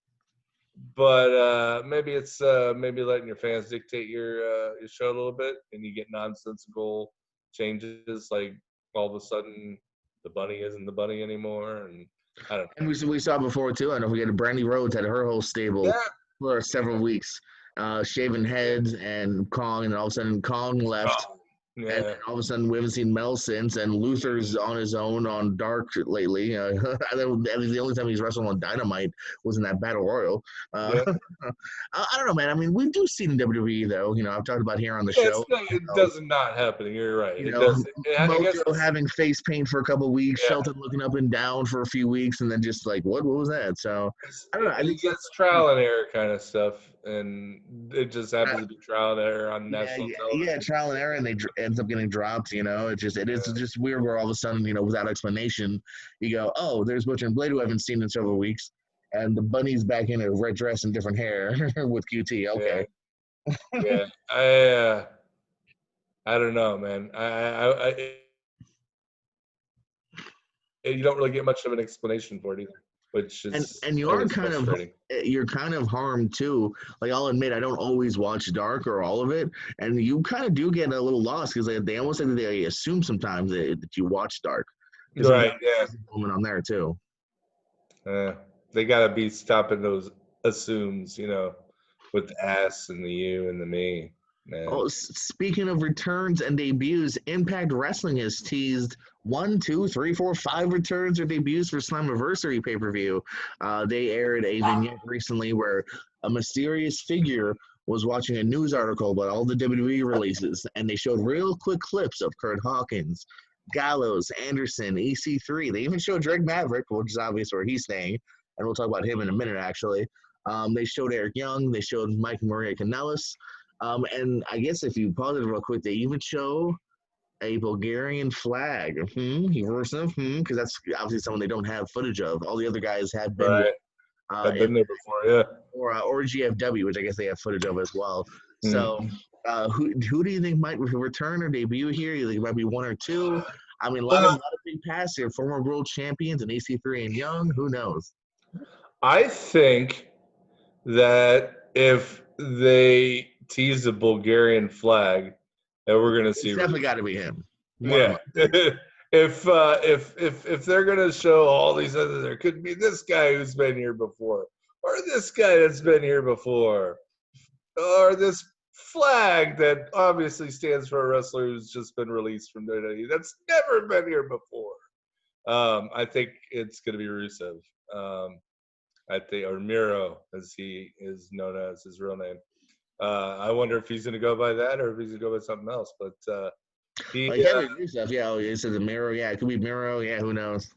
but maybe it's maybe letting your fans dictate your show a little bit, and you get nonsensical changes, like all of a sudden the bunny isn't the bunny anymore, and I don't know. And we saw before too. I know we had Brandy Rhodes had her whole stable for several weeks, shaving heads and Kong, and all of a sudden Kong left. And Yeah. then all of a sudden, we haven't seen Mel since, and Luther's on his own on Dark lately. I think the only time he's wrestled on Dynamite was in that Battle Royal. Yeah. I don't know, man. I mean, we do see in WWE though. I've talked about here on the Yeah, it's show. not, it does not happening. You're right. You It know, does. I guess Mojo it's, having face paint for a couple of weeks, yeah. Shelton looking up and down for a few weeks, and then just like, what was that? So I don't know. I think It's trial and error kind of stuff, and it just happens to be trial and error on national yeah, television. trial and error, and ends up getting dropped. It is Yeah. just weird where all of a sudden, without explanation, you go, oh, there's Butcher and Blade who I haven't seen in several weeks, and the bunny's back in a red dress and different hair with QT. Yeah. Okay, Yeah. I don't know, man. You don't really get much of an explanation for it either, which and is and always frustrating. you're kind of harmed too. Like I'll admit, I don't always watch Dark or all of it, and you kind of do get a little lost because they almost like they assume sometimes that you watch Dark because Right. sometimes Yeah. there's a moment on there too. They gotta be stopping those assumes, with the S and the U and the me, man. Oh, speaking of returns and debuts, Impact Wrestling has teased 1, 2, 3, 4, 5 returns or debuts for Slammiversary pay per view. They aired a vignette recently where a mysterious figure was watching a news article about all the WWE releases, and they showed real quick clips of Kurt Hawkins, Gallows, Anderson, EC3. They even showed Drake Maverick, which is obvious where he's staying, and we'll talk about him in a minute, actually. They showed Eric Young, they showed Mike Maria Kanellis. And I guess if you pause it real quick, they even show a Bulgarian flag. Because that's obviously someone they don't have footage of. All the other guys have been with, Right. I've been there before, yeah. or GFW, which I guess they have footage of as well. So, Mm. who do you think might return or debut here? You think it might be one or two? I mean, a lot of big pass here. Former world champions and EC3 and Young. Who knows? I think that if they tease a Bulgarian flag, that we're gonna see It's definitely got to be him. Yeah. If they're gonna show all these other, there could be this guy who's been here before, or this guy that's been here before, or this flag that obviously stands for a wrestler who's just been released from WWE that's never been here before. I think it's gonna be Rusev. I think, or Miro, as he is known as his real name. I wonder if he's gonna go by that or if he's gonna go by something else. But he Like Kevin Rusev, yeah, it says a Miro, yeah, it could be Miro, yeah, who knows?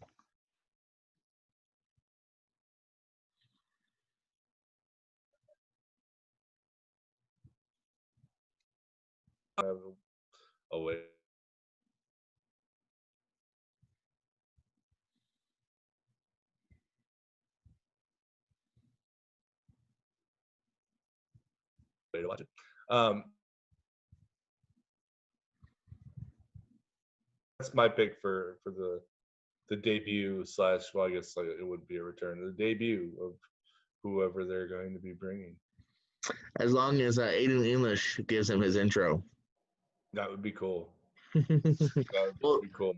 oh wait. Way to watch it. That's my pick for the debut slash. Well, I guess it would be a return. The debut of whoever they're going to be bringing. As long as Aiden English gives him his intro. That would be cool. That Well, would be cool.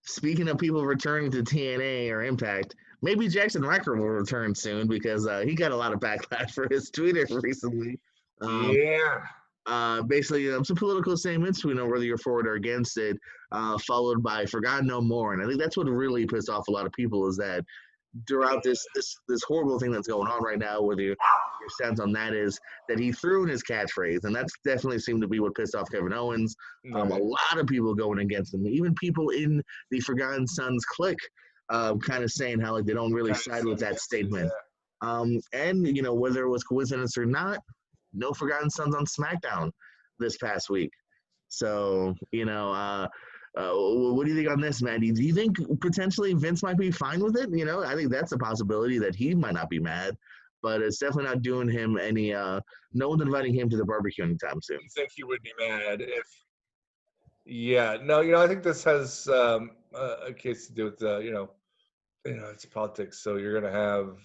speaking of people returning to TNA or Impact, maybe Jackson Riker will return soon because he got a lot of backlash for his Twitter recently. Yeah. Basically, some political statements, we know whether you're for it or against it, followed by "Forgot No More," and I think that's what really pissed off a lot of people is that throughout this horrible thing that's going on right now, whether your stance on that is that he threw in his catchphrase, and that's definitely seemed to be what pissed off Kevin Owens. A lot of people going against him, even people in the Forgotten Sons clique, kind of saying how like they don't really side with that statement. And whether it was coincidence or not, no Forgotten Sons on SmackDown this past week. So what do you think on this, man? Do you think potentially Vince might be fine with it? I think that's a possibility that he might not be mad, but it's definitely not doing him any. No one's inviting him to the barbecue anytime soon. I think he would be mad if. Yeah, no, I think this has a case to do with it's politics. So you're gonna have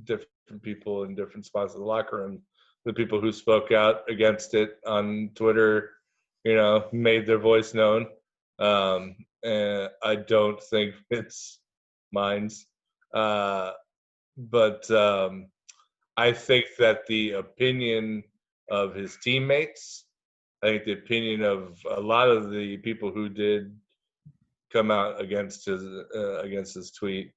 different people in different spots of the locker room. The people who spoke out against it on Twitter, made their voice known. And I don't think it's minds. But I think that the opinion of his teammates I think the opinion of a lot of the people who did come out against his tweet,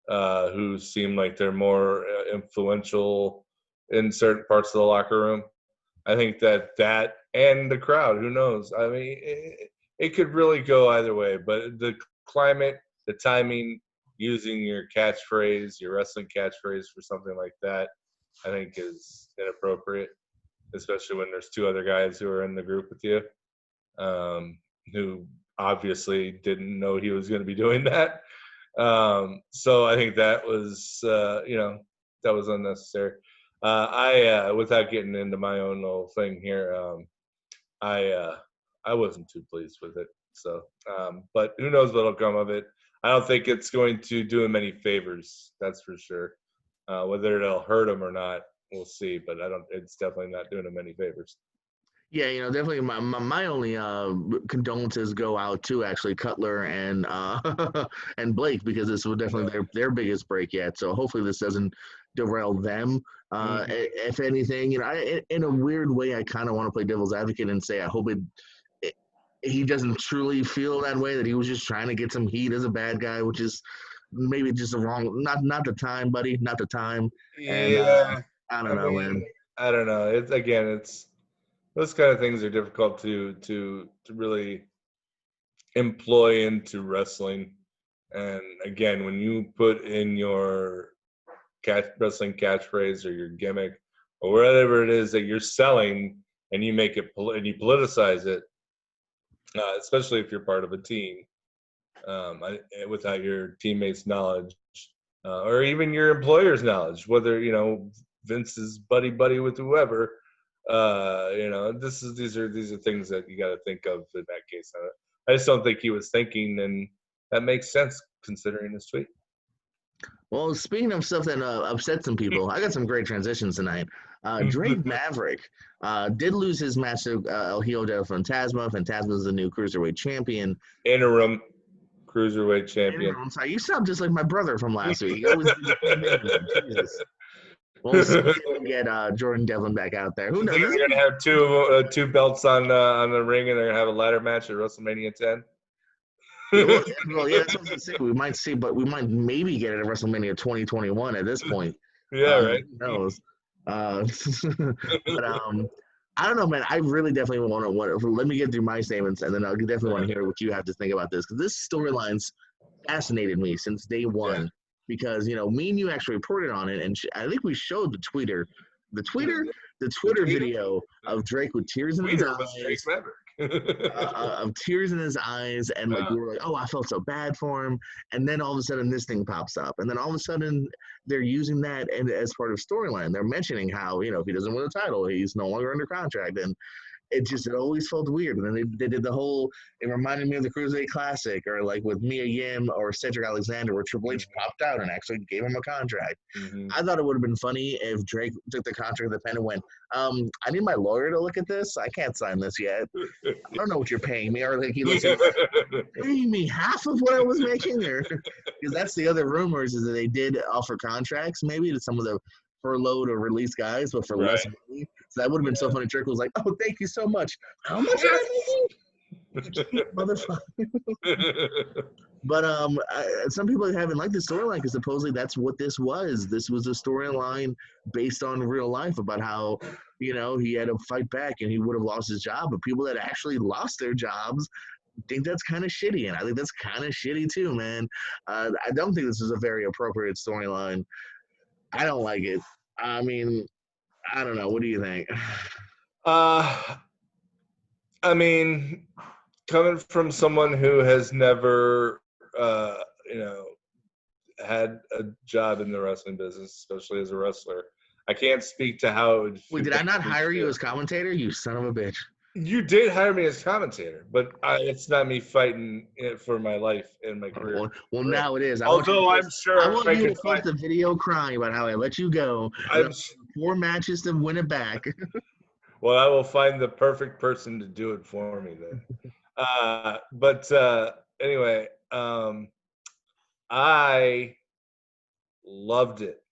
who seem like they're more influential in certain parts of the locker room. I think that and the crowd, who knows? I mean, it could really go either way. But the climate, the timing, using your catchphrase, your wrestling catchphrase for something like that, I think is inappropriate, especially when there's two other guys who are in the group with you, who obviously didn't know he was going to be doing that. So I think that was, that was unnecessary. Without getting into my own little thing here, I wasn't too pleased with it. So, but who knows what'll come of it? I don't think it's going to do him any favors. That's for sure. Whether it'll hurt him or not, we'll see. But I don't. It's definitely not doing him any favors. Yeah, definitely my only condolences go out to actually Cutler and and Blake, because this was definitely their biggest break yet. So hopefully this doesn't derail them. If anything, in a weird way, I kind of want to play devil's advocate and say I hope he doesn't truly feel that way, that he was just trying to get some heat as a bad guy, which is maybe just the wrong, not the time, buddy, not the time. And Yeah, I don't know, man. I don't know. It's those kind of things are difficult to really employ into wrestling. And again, when you put in your wrestling catchphrase or your gimmick or whatever it is that you're selling, and you make it and you politicize it, especially if you're part of a team, without your teammates' knowledge, or even your employer's knowledge, whether Vince is buddy with whoever. These are things that you got to think of in that case. I just don't think he was thinking, and that makes sense considering his tweet. Well, speaking of stuff that upset some people, I got some great transitions tonight. Drake Maverick did lose his match to El Hijo del Fantasma. Fantasma is the new cruiserweight champion. Interim cruiserweight champion. I'm sorry, you sound just like my brother from last week. You always do the same name. Jesus. We'll see if we get Jordan Devlin back out there. Who knows? They're gonna have two belts on the ring, and they're gonna have a ladder match at WrestleMania 10. Yeah, that's what I was gonna say. We might see, but we might maybe get it at WrestleMania 2021 at this point. Yeah, right. Who knows? But I don't know, man. I really definitely want to. Let me get through my statements, and then I definitely want to hear what you have to think about this, because this storyline's fascinated me since day one. Yeah. Because me and you actually reported on it, and I think we showed the Twitter video of Drake with tears in his eyes. Of tears in his eyes, and we were like, oh, I felt so bad for him. And then all of a sudden this thing pops up, and then all of a sudden they're using that as part of storyline. They're mentioning how if he doesn't win the title, he's no longer under contract, and it always felt weird. And then they did the whole, it reminded me of the Cruiserweight Classic, or like with Mia Yim or Cedric Alexander, where Triple H popped out and actually gave him a contract. I thought it would have been funny if Drake took the contract of the pen and went, I need my lawyer to look at this. I can't sign this yet. I don't know what you're paying me. Or like he looks at paying me half of what I was making, or because that's the other rumors, is that they did offer contracts maybe to some of the furloughed or released guys, but for less money. So that would have been so funny. Trick was like, "Oh, thank you so much. How much are I making?" Motherfucker. But some people haven't liked the storyline because supposedly that's what this was. This was a storyline based on real life about how he had to fight back and he would have lost his job. But people that actually lost their jobs think that's kind of shitty, and I think that's kind of shitty too, man. I don't think this is a very appropriate storyline. I don't like it. I mean, I don't know. What do you think? I mean, coming from someone who has never, had a job in the wrestling business, especially as a wrestler, I can't speak to how it would feel. Wait, did I not hire you as commentator? You son of a bitch. You did hire me as commentator, but it's not me fighting for my life and my career. Well, now it is. Although I'm sure I want you to post the video crying about how I let you go. 4 matches to win it back. Well, I will find the perfect person to do it for me then. Anyway, I loved it.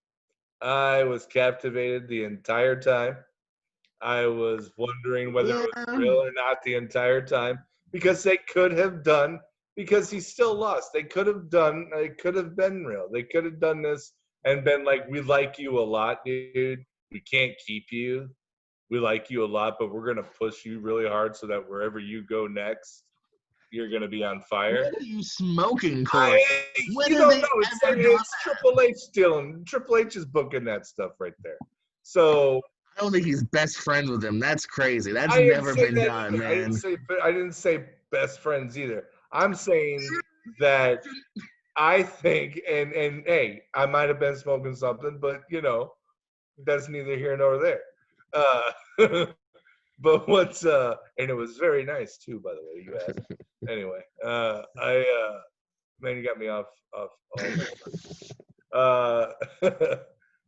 I was captivated the entire time. I was wondering whether it was Yeah. real or not the entire time because they could have done because he still lost. They could have done. It could have been real. They could have done this and been like, "We like you a lot, dude. We can't keep you. We like you a lot, but we're gonna push you really hard so that wherever you go next, you're gonna be on fire." What are you smoking, Corey? When You have don't they know. It's like ever done it's Triple H dealing. Triple H is booking that stuff right there. So I don't think he's best friends with him. That's crazy. That's I didn't never say been that done, either. man. I didn't say best friends either. I'm saying that I think and hey, I might have been smoking something, but that's neither here nor there. Uh, but what's and it was very nice too, by the way. You asked. Anyway, man, you got me off all.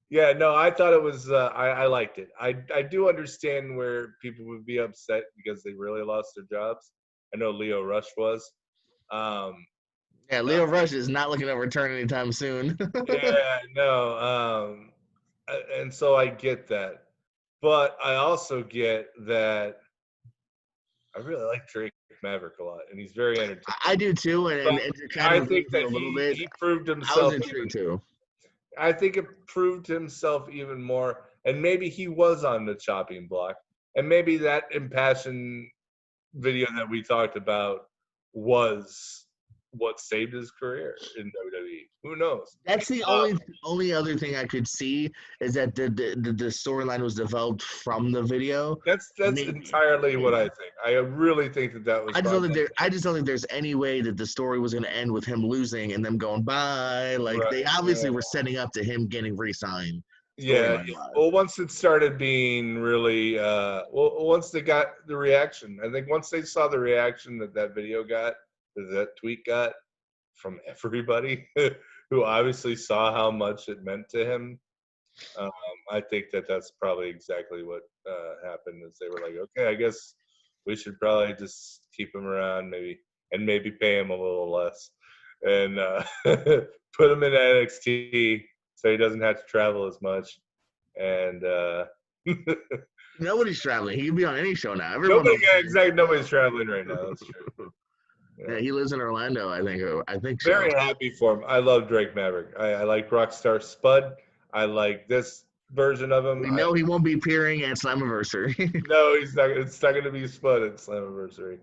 Yeah, no, I thought it was. I liked it. I do understand where people would be upset because they really lost their jobs. I know Leo Rush was. Um, Yeah, uh, Leo Rush is not looking to return anytime soon. yeah, no. And so I get that, but I also get that I really like Drake Maverick a lot, and he's very entertaining. I do too, But and to kind I of agree think with you that a little bit. he proved I was himself intrigued too. I think it proved himself even more, and maybe he was on the chopping block, and maybe that impassioned video that we talked about was what saved his career in WWE. Who knows? That's the Uh, only other thing I could see is that the storyline was developed from the video. that's Maybe entirely what I think. I really think that was probably I just don't think there's any way that the story was going to end with him losing and them going bye. Like right. they obviously were setting up to him getting re-signed Yeah. storyline wise. Well, once it started being really, once they got the reaction, I think once they saw the reaction that video got, that tweet got from everybody who obviously saw how much it meant to him, um, I think that's probably exactly what happened. Is they were like, okay, I guess we should probably just keep him around, maybe pay him a little less, and put him in NXT so he doesn't have to travel as much. And Nobody's traveling. He could be on any show now. Everyone knows. nobody's traveling right now. That's true. Yeah, Yeah. he lives in Orlando, I think. I think so. Very happy for him. I love Drake Maverick. I like Rockstar Spud. I like this version of him. We know he won't be appearing at Slammiversary. No, he's not. It's not going to be Spud at Slammiversary.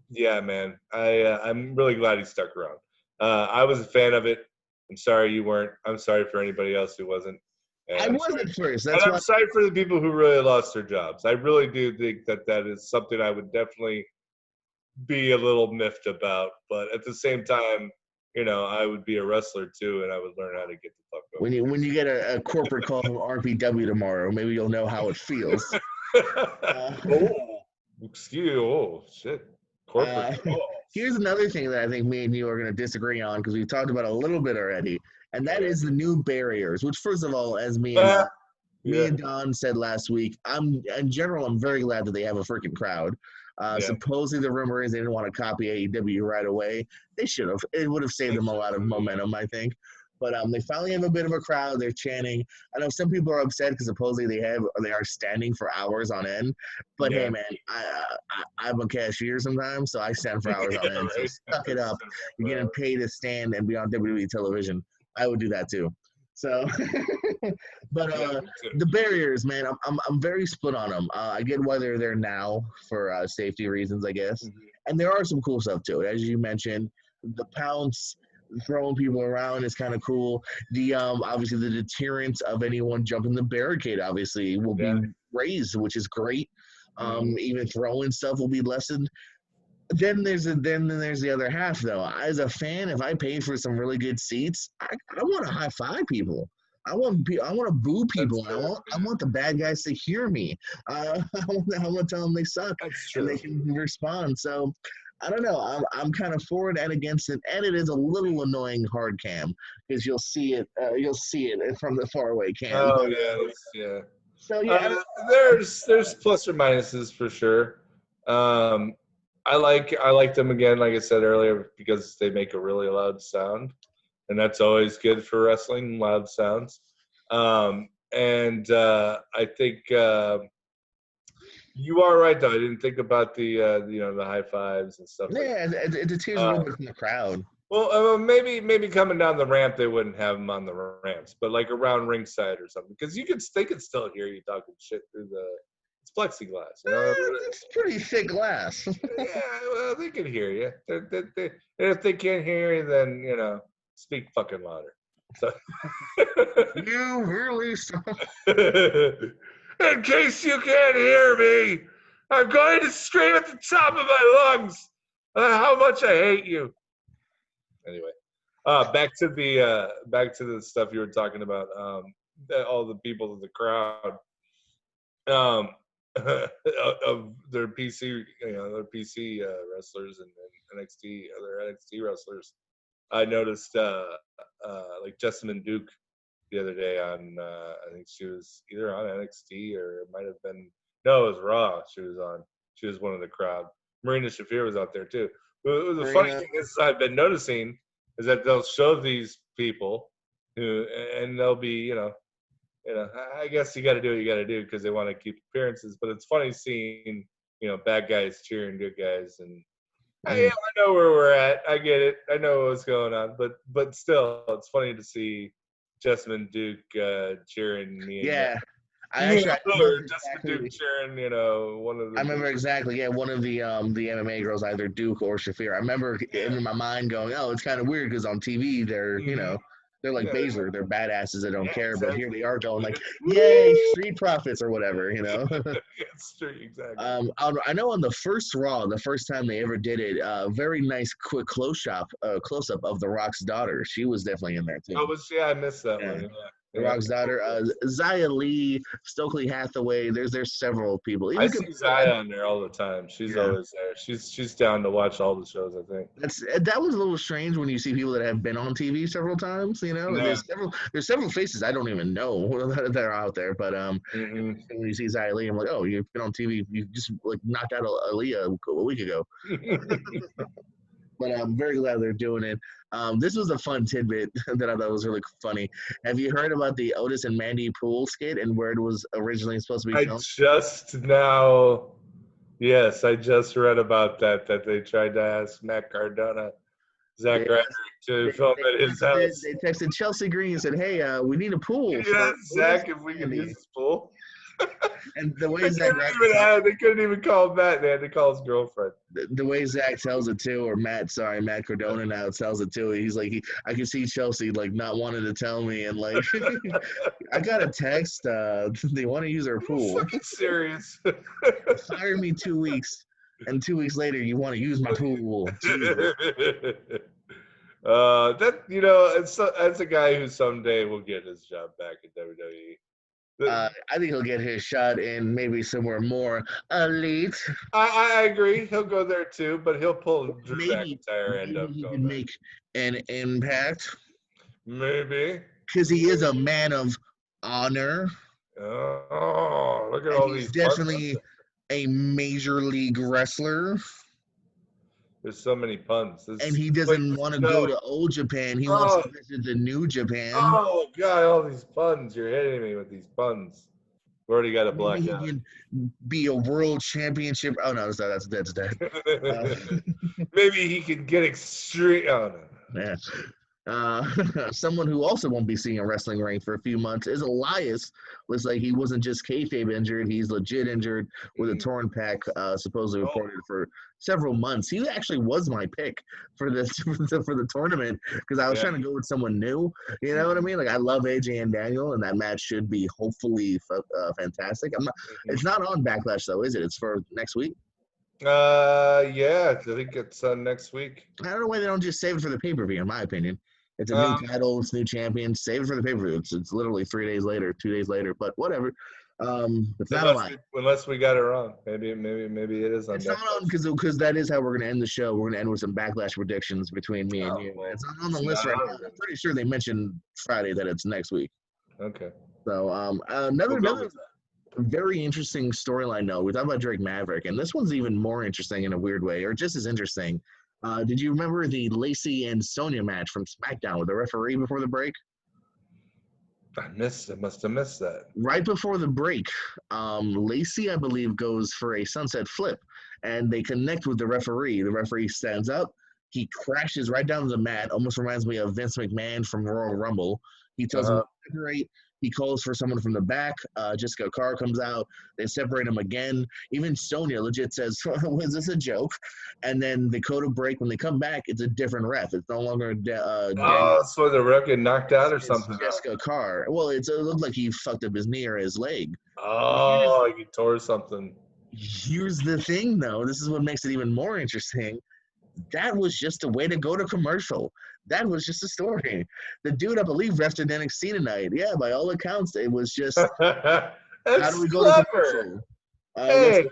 Yeah, man. I'm really glad he stuck around. I was a fan of it. I'm sorry you weren't. I'm sorry for anybody else who wasn't. I And was at first. and That's I'm why. sorry for the people who really lost their jobs. I really do think that is something I would definitely be a little miffed about. But at the same time, I would be a wrestler too, and I would learn how to get the fuck over. When you get a corporate call from RPW tomorrow, maybe you'll know how it feels. Oh, excuse. Oh, shit. Corporate. Uh, Oh, here's another thing that I think me and you are going to disagree on because we've talked about it a little bit already, and that is the new barriers. Which, first of all, as me yeah, and Don said last week, in general, I'm very glad that they have a freaking crowd. yeah. Supposedly, the rumor is they didn't want to copy AEW right away. They should have. It would have saved them a lot of momentum, I think. But they finally have a bit of a crowd. They're chanting. I know some people are upset because supposedly they are standing for hours on end. But Yeah. hey, man, I'm a cashier sometimes, so I stand for hours on end. So Right. suck it up. You're getting paid to stand and be on WWE television. I would do that too. So, but the barriers, man, I'm very split on them. I get why they're there now for safety reasons, I guess, and there are some cool stuff too. As you mentioned, the pounce, throwing people around is kind of cool. The obviously the deterrence of anyone jumping the barricade obviously will be raised, which is great. Even throwing stuff will be lessened. Then there's the other half though. As a fan, if I pay for some really good seats, I want to high five people. I want to boo people. I want the bad guys to hear me. I want to tell them they suck and they can respond. So I don't know. I'm kind of for it and against it, and it is a little annoying hard cam because you'll see it from the faraway cam. Oh But, yeah. So yeah, There's plus or minuses for sure. I like them again, like I said earlier, because they make a really loud sound, and that's always good for wrestling. Loud sounds, and I think You are right, though. I didn't think about the high fives and stuff like Yeah, that. it deters a little bit from the crowd. Well, maybe coming down the ramp they wouldn't have them on the ramps, but like around ringside or something, because they could still hear you talking shit through it's plexiglass, you know. It's pretty thick glass. Yeah, well, they can hear you. And if they can't hear you, then speak fucking louder. So, You really in case you can't hear me, I'm going to scream at the top of my lungs how much I hate you. Anyway, back to the stuff you were talking about. All the people in the crowd. Of their PC, their PC wrestlers and NXT, other NXT wrestlers. I noticed like Jessamine Duke the other day on, I think she was either on NXT or it might have been, no, it was Raw. She was one of the crowd. Marina Shafir was out there too. But the funny thing is, I've been noticing is that they'll show these people and they'll be, I guess you got to do what you got to do because they want to keep appearances. But it's funny seeing, bad guys cheering good guys, and I know where we're at. I get it. I know what's going on. But still, it's funny to see Jessamine Duke cheering me. Yeah, I Or Jessamine Duke cheering, one of the. I remember exactly. Yeah, one of the MMA girls, either Duke or Shafir. I remember in my mind going, "Oh, it's kind of weird because on TV they're they're like Baszler, they're badasses that don't care, but here they are going like, yay, Street Profits or whatever, It's true, exactly. I know on the first Raw, the first time they ever did it, very nice quick close up of The Rock's daughter. She was definitely in there too. Oh, I missed that one. Yeah. The Rock's daughter, Zaya Lee, Stokely Hathaway. There's several people. I see Zaya on there all the time. She's always there. She's down to watch all the shows, I think. That was a little strange when you see people that have been on TV several times. There's several faces I don't even know that are out there. But when you see Zaya Lee, I'm like, oh, you've been on TV. You just like knocked out Aaliyah a week ago. But I'm very glad they're doing it. This was a fun tidbit that I thought was really funny. Have you heard about the Otis and Mandy pool skit and where it was originally supposed to be filmed? I just read about that they tried to ask Matt Cardona, Zach Ryder to film at his house. They texted Chelsea Green and said, hey, we need a pool. Yeah, Zach, if we can use this pool. And the way Zach they couldn't even call Matt. They had to call his girlfriend. The way Zach tells it too, or Matt Cardona now tells it too. He's like, I can see Chelsea like not wanting to tell me, and like, I got a text. They want to use our pool. Fucking serious. Fire me 2 weeks, and 2 weeks later you want to use my pool. That's a guy who someday will get his job back at WWE. I think he'll get his shot in maybe somewhere more elite. I agree. He'll go there too, but he'll pull Drew McIntyre end up. He can make an impact. Maybe because he is a man of honor. Oh, look at all these! He's definitely a major league wrestler. There's so many puns. And he doesn't want to go to old Japan. He wants to visit the new Japan. Oh, God, all these puns. You're hitting me with these puns. We already got a blackout. Maybe he can be a world championship. Oh, no, that's dead. Maybe he could get extreme. Oh, no. Yeah. Someone who also won't be seeing a wrestling ring for a few months is Elias. Looks like he wasn't just kayfabe injured; he's legit injured with a torn pec, supposedly reported for several months. He actually was my pick for the tournament because I was trying to go with someone new. You know what I mean? Like I love AJ and Daniel, and that match should be hopefully fantastic. It's not on Backlash though, is it? It's for next week. Yeah, I think it's next week. I don't know why they don't just save it for the pay-per-view. In my opinion. It's a new title. It's new champion. Save it for the pay-per-view. It's literally 2 days later. But whatever. It's not on. Unless we got it wrong. Maybe it is on. It's not on because that is how we're going to end the show. We're going to end with some Backlash predictions between me and you. Well, it's not on the list right now. I'm pretty sure they mentioned Friday that it's next week. Okay. So another very interesting storyline note. We talked about Drake Maverick, and this one's even more interesting in a weird way, or just as interesting. Did you remember the Lacey and Sonya match from SmackDown with the referee before the break? I must have missed that. Right before the break, Lacey, I believe, goes for a sunset flip, and they connect with the referee. The referee stands up. He crashes right down to the mat. Almost reminds me of Vince McMahon from Royal Rumble. He tells him Uh-huh. to separate. He calls for someone from the back. Jessica Carr comes out. They separate him again. Even Sonya legit says, "Was this a joke?" And then they go to break. When they come back, it's a different ref. It's no longer Daniel. Oh, so the ref get knocked out or It's something. Jessica Carr. Well, it looked like he fucked up his knee or his leg. Oh, you tore something. Here's the thing, though. This is what makes it even more interesting. That was just a way to go to commercial. That was just a story. The dude, I believe, refed in NXT tonight. Yeah, by all accounts, it was just how do That's we go to clever. commercial? Hey,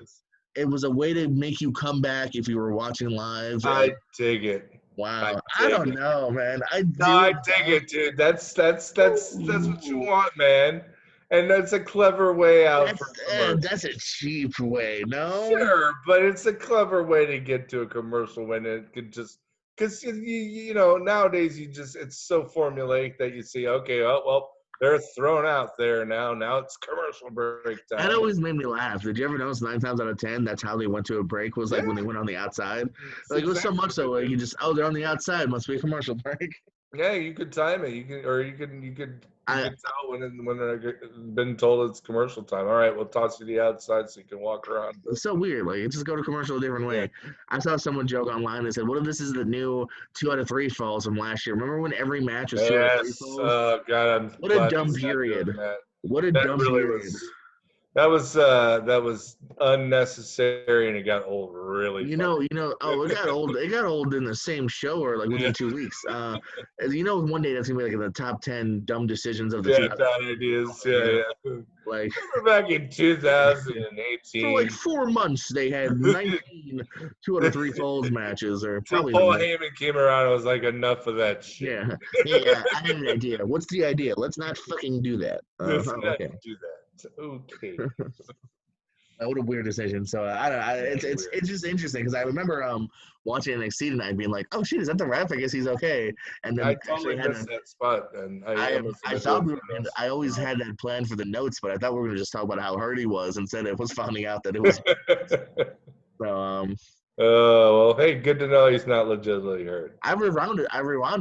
It was a way to make you come back if you were watching live. I dig it. I Wow, I dig don't it. know, man. I No, do I it. dig it, dude. That's what you want, man. And that's a clever way out for commercial. That's a cheap way. No, Sure, but it's a clever way to get to a commercial when it could just because you know nowadays it's so formulaic that you see okay well they're thrown out there now it's commercial break that time. always made me laugh. Did you ever notice 9 times out of 10, that's how they went to a break was like Yeah, when they went on the outside? it's Like it was so exactly much what they so like do. you just they're on the outside, must be a commercial break. Yeah, you could time it. You I could tell when they're been told it's commercial time. All right, we'll toss you to the outside so you can walk around. It's so weird. Like it just go to commercial a different Yeah. way. I saw someone joke online and said, "What if this is the new 2 out of 3 falls from last year? Remember when every match was 2 out of 3 Yes. falls? Oh God, I'm What a glad they dumb stopped period. doing that. What a That dumb really period. was. That was unnecessary, and it got old really fucking. Oh, it got old. It got old in the same show or like within Yeah, 2 weeks. As you know, one day that's gonna be like in the top 10 dumb decisions of the yeah, bad 2000 ideas. Yeah, year. yeah. Like Remember back in for like 2018, 4 months, they had 19 2 out of 3 falls matches, or till probably Paul more. Heyman came around, I was like, enough of that shit. Yeah, yeah. I have an idea. What's the idea? Let's not fucking do that. Let's not Okay. do that. Okay. What a weird decision. So I don't. Yeah, It's weird. it's just interesting because I remember watching NXT tonight, being like, "Oh shit, is that the ref? I guess he's okay." And I then totally actually had missed that spot, and I must have I been thought doing we were something gonna, else. I always had that plan for the notes, but I thought we were gonna just talk about how hurt he was instead of was finding out that it was. So Oh, well, hey, good to know he's not legitimately hurt. I rewound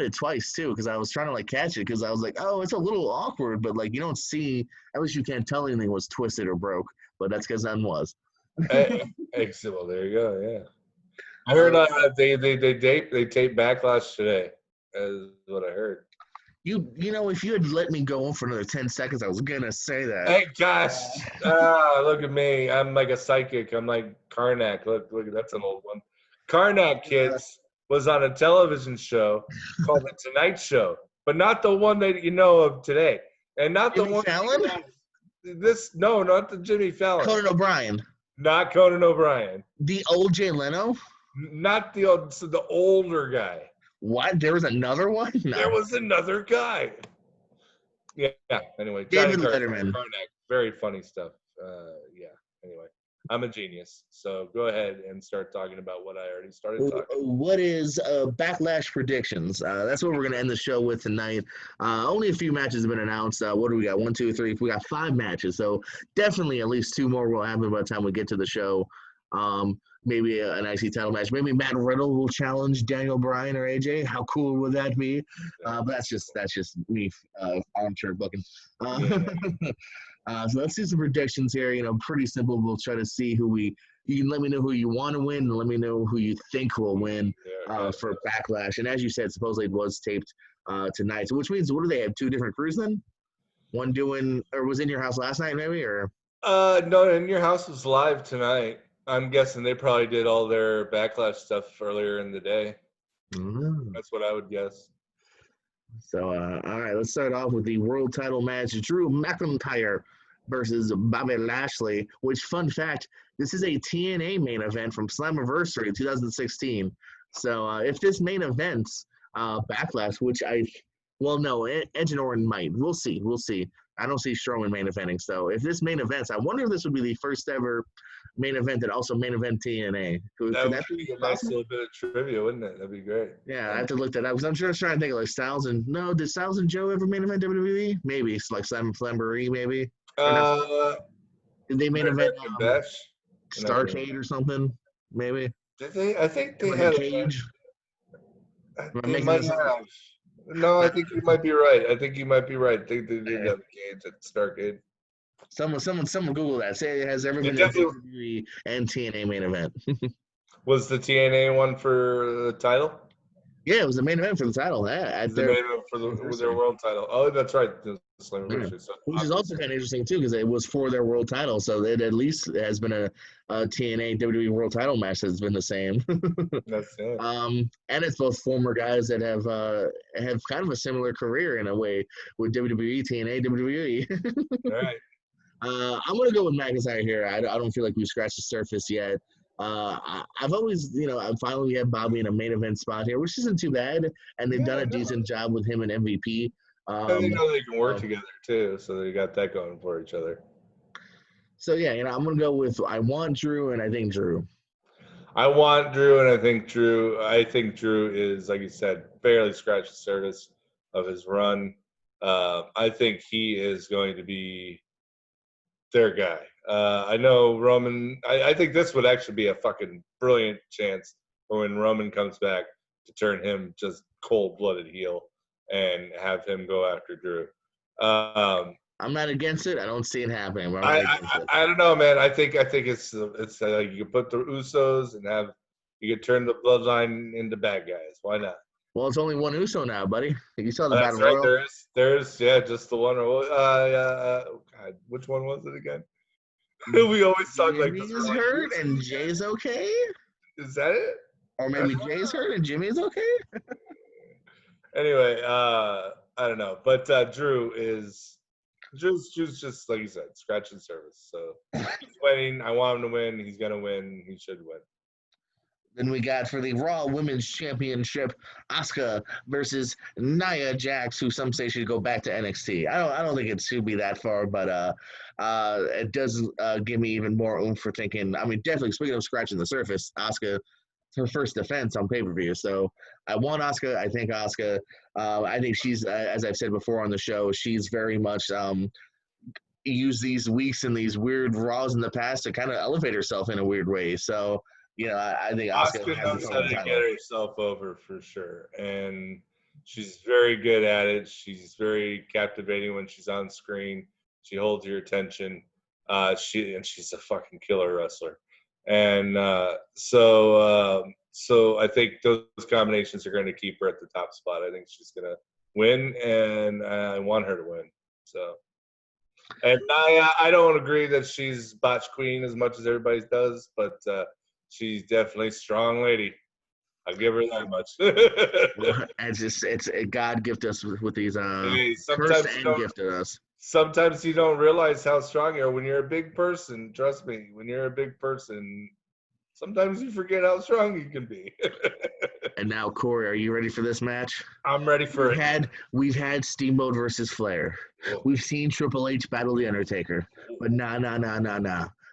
it twice too because I was trying to like catch it because I was like, oh, it's a little awkward, but like you don't see, at least you can't tell anything was twisted or broke, but that's because none was. Well, there you go. Yeah, I heard Um, they tape Backlash today. Is what I heard. if you had let me go on for another 10 seconds, I was gonna say that. Hey, gosh, look at me. I'm like a psychic. I'm like Karnak. Look, that's an old one. Karnak, kids, was on a television show called The Tonight Show, but not the one that you know of today, and not the Jimmy one that Fallon, you know. No, not the Jimmy Fallon. Conan O'Brien, Not Conan O'Brien. the old Jay Leno. Not the older guy. What? There was another one? There No, was another guy. Yeah. Anyway, Johnny David Letterman. Karnak, very funny stuff. Yeah. Anyway, I'm a genius. So go ahead and start talking about what I already started talking. What is backlash predictions? That's what we're going to end the show with tonight. Only a few matches have been announced. What do we got? 1, 2, 3. We got 5 matches. So definitely at least 2 more will happen by the time we get to the show. Maybe an IC title match. Maybe Matt Riddle will challenge Daniel Bryan or AJ. How cool would that be? But that's just me armchair booking. Yeah. So let's do some predictions here. Pretty simple. We'll try to see who we. You can let me know who you want to win, and let me know who you think will win for Backlash. And as you said, supposedly it was taped tonight. So which means what do they have? 2 different crews then? One doing or was in your house last night maybe or? No, In Your House was live tonight. I'm guessing they probably did all their Backlash stuff earlier in the day. Mm-hmm. That's what I would guess. So, all right, let's start off with the world title match. Drew McIntyre versus Bobby Lashley, which, fun fact, this is a TNA main event from Slammiversary 2016. So, if this main events Backlash, which no, Edge and Orton might. We'll see. I don't see Strowman main eventing. So, if this main events, I wonder if this would be the first ever main event that also main event TNA. Could That would that be be a nice possible? little bit of trivia, wouldn't it? That'd be great. Yeah, I have to look that up because I'm sure I was trying to think of like Styles and no, did Styles and Joe ever main event WWE? Maybe it's like Simon Flambery, maybe or not. Uh, Did they main event American Bash. American. Starcade or something? Maybe Did they? I think they or in a had. cage. Am I They making might this up? have. No, I think you might be right. I think you might be right. I think they did Yeah. have a cage at Starcade. Someone Google that. Say it has ever It been a definitely WWE and TNA main event. was the TNA one for the title. Yeah, it was the main event for the title. Yeah, It at was the their main event for their anniversary. world title. Oh, that's right, the Yeah. Slammiversary. So Which is also obviously, kind of interesting too, because it was for their world title, so it at least has been a TNA WWE world title match that's been the same. that's it. And it's both former guys that have kind of a similar career in a way with WWE, TNA, WWE. All right. I'm gonna go with McIntyre here. I don't feel like we've scratched the surface yet. I've always, I finally had Bobby in a main event spot here, which isn't too bad, and they've done Yeah, a no. decent job with him and MVP. And they Um, know they can work so, together too, so they got that going for each other. so yeah, I'm gonna go with I want Drew, and I think Drew. I want Drew, and I think Drew. I think Drew is, like you said, barely scratched the surface of his run. I think he is going to be their guy. I know Roman. I think this would actually be a fucking brilliant chance for when Roman comes back to turn him just cold-blooded heel and have him go after Drew. I'm not against it. I don't see it happening, but I'm I, not against it. I don't know, man. I think it's like you could put the Usos and have you could turn the Bloodline into bad guys. Why not? Well, it's only one Uso now, buddy. You saw the That's Battle right. Royal. There's yeah, just the one. God, which one was it again? We always talk like this. Jimmy's We're like, hurt who's and it again? Jay's okay, Is that it? or maybe Jay's hurt and Jimmy's okay. Anyway, I don't know, but Drew's just like you said, scratching surface. So he's winning. I want him to win. He's gonna win. He should win. Then we got for the Raw Women's Championship, Asuka versus Nia Jax, who some say should go back to NXT. I don't think it should be that far, but it does give me even more oomph for thinking. I mean, definitely speaking of scratching the surface, Asuka, her first defense on pay per view. So I want Asuka. I think Asuka. I think she's, as I've said before on the show, she's very much used these weeks and these weird Raws in the past to kind of elevate herself in a weird way. So I think Asuka Asuka has knows the how to title. get herself over for sure, and she's very good at it. She's very captivating when she's on screen. She holds your attention. She's a fucking killer wrestler, and so I think those combinations are going to keep her at the top spot. I think she's going to win, and I want her to win. So. And I don't agree that she's botch queen as much as everybody does, but she's definitely a strong lady. I'll give her that much. It's God gifted us with these Hey, cursed and gifted us. sometimes you don't realize how strong you are when you're a big person. Trust me, when you're a big person, sometimes you forget how strong you can be. And now, Corey, are you ready for this match? I'm ready for it. We've had Steamboat versus Flair. Whoa. We've seen Triple H battle the Undertaker, but nah.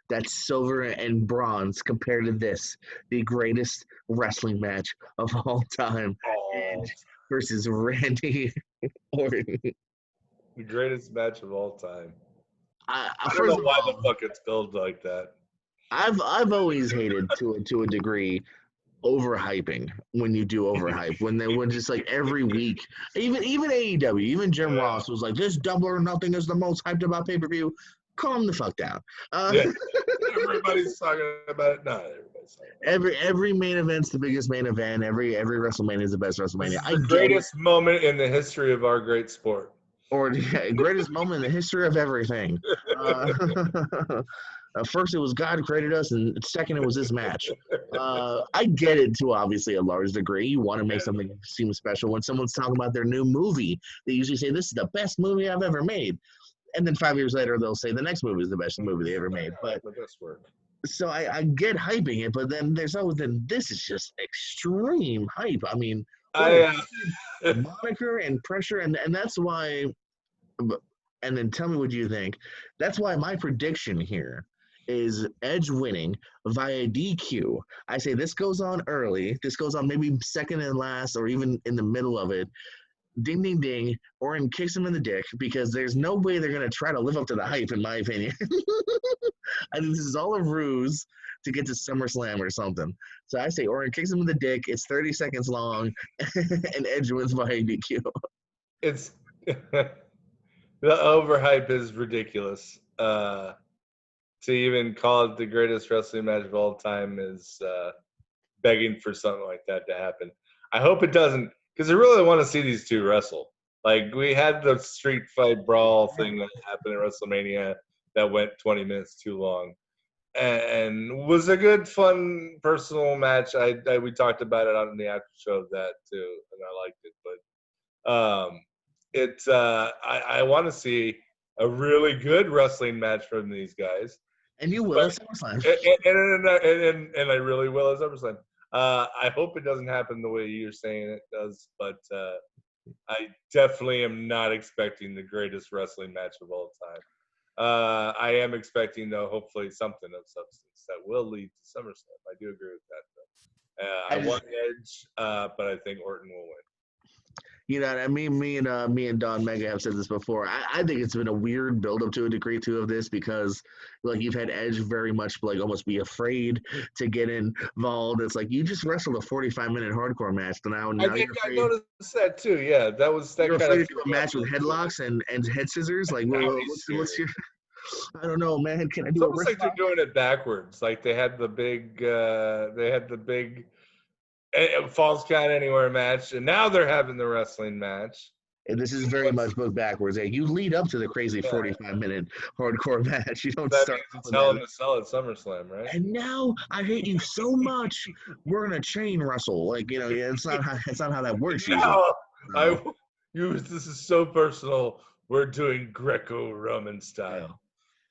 That's silver and bronze compared to this, the greatest wrestling match of all time. Oh, Edge versus Randy Orton. the greatest match of all time. I don't First know of why all, the fuck it's built like that. I've always hated to a degree overhyping when you do overhype when just like every week even AEW, even Jim Ross was like this Double or Nothing is the most hyped about pay-per-view. Calm the fuck down. Yeah. Everybody's talking about it. Not everybody's talking about it. Every main event's the biggest main event. Every WrestleMania is the best WrestleMania. This is the greatest moment in the history of our great sport. Or the greatest moment in the history of everything. First, it was God created us, and second, it was this match. I get it to obviously a large degree. You want to make something seem special. When someone's talking about their new movie, they usually say, "This is the best movie I've ever made." And then 5 years later, they'll say the next movie is the best movie they ever made. But the best work. so I get hyping it, but then there's always this is just extreme hype. I mean, moniker and pressure, and that's why. And then tell me what you think. That's why my prediction here is Edge winning via DQ. I say this goes on early. This goes on maybe second and last, or even in the middle of it. Ding, ding, ding. Orton kicks him in the dick because there's no way they're going to try to live up to the hype, in my opinion. I think this is all a ruse to get to SummerSlam or something. So I say Orton kicks him in the dick. It's 30 seconds long, and Edge wins by DQ. It's the overhype is ridiculous. To even call it the greatest wrestling match of all time is begging for something like that to happen. I hope it doesn't, because I really want to see these two wrestle. Like, we had the street fight brawl thing that happened at WrestleMania that went 20 minutes too long, and was a good, fun, personal match. We talked about it on the after show of that too, and I liked it. But I want to see a really good wrestling match from these guys. And you will at SummerSlam. And I really will at SummerSlam. I hope it doesn't happen the way you're saying it does, but I definitely am not expecting the greatest wrestling match of all time. I am expecting, though, hopefully something of substance that will lead to SummerSlam. I do agree with that, though. I want Edge, but I think Orton will win. You know, I mean, me and Don Mega have said this before. I think it's been a weird build up to a degree too of this because like you've had Edge very much like almost be afraid to get involved. It's like you just wrestled a 45-minute hardcore match. Now I noticed that too. Yeah, that was that you're kind afraid of to do a match with headlocks and head scissors. Like, what's your? I don't know, man. Can I do it's a almost like they're doing it backwards. Like they had the big Falls Count Anywhere match, and now they're having the wrestling match. And this is very much booked backwards. Hey, you lead up to the crazy 45-minute hardcore match. You don't that start. Means it's Hell in a Cell at SummerSlam, right? And now I hate you so much. We're gonna chain wrestle. Like it's not how that works. No, this is so personal. We're doing Greco-Roman style.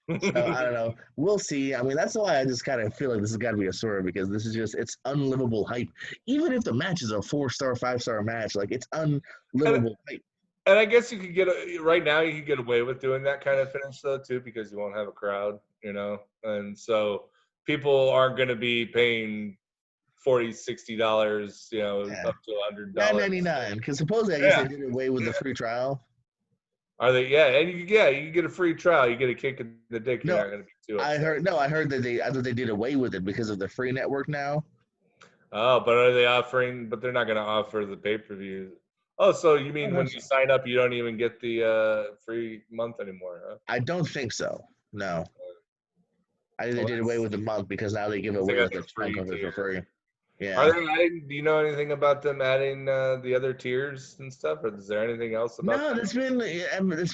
So I don't know. We'll see. I mean, that's why I just kind of feel like this has got to be a story because this is just it's unlivable hype. Even if the match is a 4-star, 5-star match, like it's unlivable hype. And I guess you could right now you could get away with doing that kind of finish though too because you won't have a crowd, and so people aren't going to be paying $40-$60, up to $100. $9.99 because supposedly I guess they did away with the free trial. Are they? Yeah, and you get a free trial. You get a kick in the dick. You're not going to be too upset. I heard that I thought they did away with it because of the free network now. Oh, but are they offering? But they're not going to offer the pay-per-view. Oh, so you mean when you sign up, you don't even get the free month anymore, huh? I don't think so. No. I think they did away with the month because now they give away the chunk of it for free. Yeah. Are they adding? Do you know anything about them adding the other tiers and stuff, or is there anything else about? No, it's been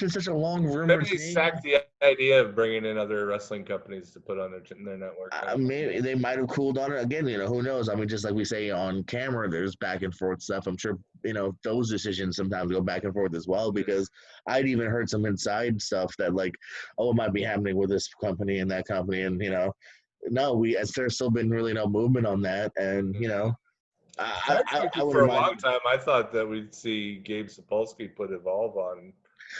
such a long rumor. Maybe they sacked the idea of bringing in other wrestling companies to put on their network. Maybe they might have cooled on it again. Who knows? I mean, just like we say on camera, there's back and forth stuff. I'm sure those decisions sometimes go back and forth as well because I'd even heard some inside stuff that like, oh, it might be happening with this company and that company, and no, there's still been really no movement on that, and for a long time, I thought that we'd see Gabe Sapolsky put Evolve on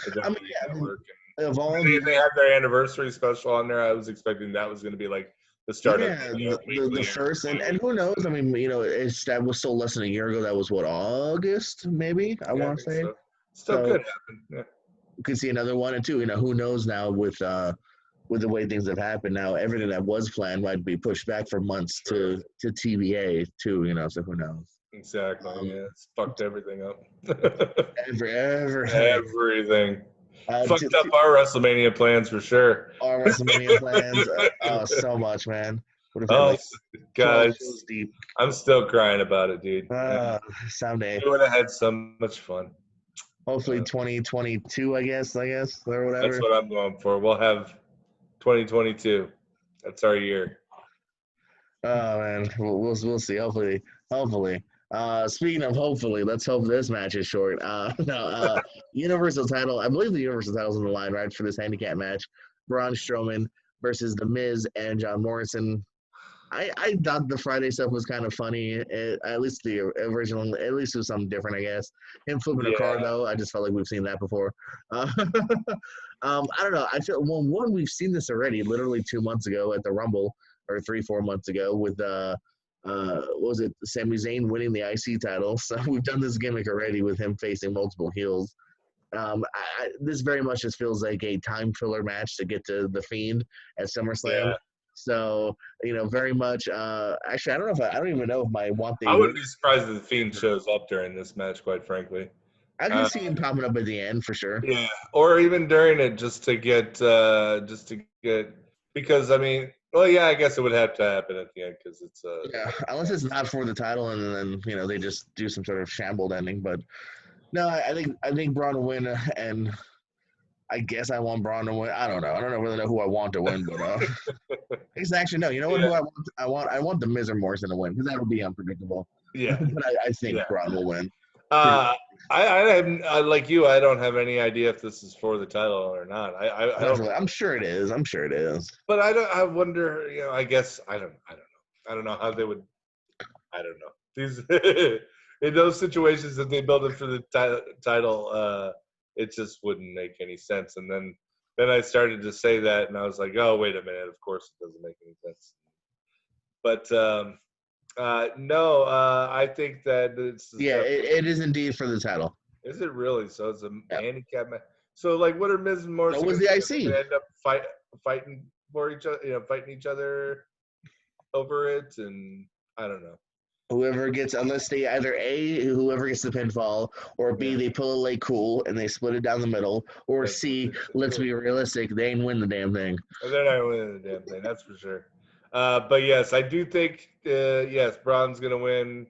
the network. Evolve. They had their anniversary special on there. I was expecting that was going to be like the start of the first, and who knows? I mean, that was still less than a year ago. That was what, August, maybe? I want to say. So. Still could happen. Yeah. We could see another one and two. Who knows now with the way things have happened now, everything that was planned might be pushed back for months to TBA too, so who knows? Exactly. It's fucked everything up. Everything. Fucked up our WrestleMania plans for sure. Our WrestleMania plans, so much, man. God, I'm still crying about it, dude. Someday. We would have had so much fun. Hopefully 2022, I guess, or whatever. That's what I'm going for. We'll have 2022. That's our year. Oh man, we'll see. Hopefully. Speaking of hopefully, let's hope this match is short. Universal title. I believe the Universal title's on the line, right, for this handicap match. Braun Strowman versus The Miz and John Morrison. I thought the Friday stuff was kind of funny. At least the original, at least it was something different, I guess. Him flipping a car, Yeah, though, I just felt like we've seen that before. Uh, I don't know. I feel well. One, we've seen this already, literally 2 months ago at the Rumble, or 3, 4 months ago with what was it? Sami Zayn winning the IC title. So we've done this gimmick already with him facing multiple heels. This very much just feels like a time filler match to get to the Fiend at SummerSlam. yeah. So very much. Actually, I don't even know if I want I the wouldn't be women. surprised if the Fiend shows up during this match, quite frankly. I can Uh, see him popping up at the end for sure. yeah, or even during it, just to get, because I mean, well, yeah, I guess it would have to happen at the end because it's Yeah, unless it's not for the title, and then they just do some sort of shambled ending. But no, I think Braun will win, and I guess I want Braun to win. I don't know. I don't really know who I want to win, but it's actually no. You know what? yeah, Who I want? I want the Miz or Morrison to win because that would be unpredictable. yeah, But I think yeah. Braun will win. Pretty. Uh, I like you. I don't have any idea if this is for the title or not. I don't. I'm sure it is. I'm sure it is. But I don't. I wonder. I guess I don't know. I don't know how they would. I don't know. These in those situations that they build it for the title, it just wouldn't make any sense. And then I started to say that, and I was like, oh, wait a minute. Of course, it doesn't make any sense. But no, I think that this is Yeah, definitely. it is indeed for the title. Is it really? So it's a Yep. handicap match. So like, what are Miz and So Morrison was going to the do? IC. They end up fighting for each other, fighting each other over it, and I don't know. Whoever gets, unless they either A, whoever gets the pinfall, or B, Yeah, they pull a late cool and they split it down the middle, or that's what C, they should let's do. be realistic, they ain't win the damn thing. They're not winning the damn thing, that's for sure. But yes, I do think yes, Braun's gonna win,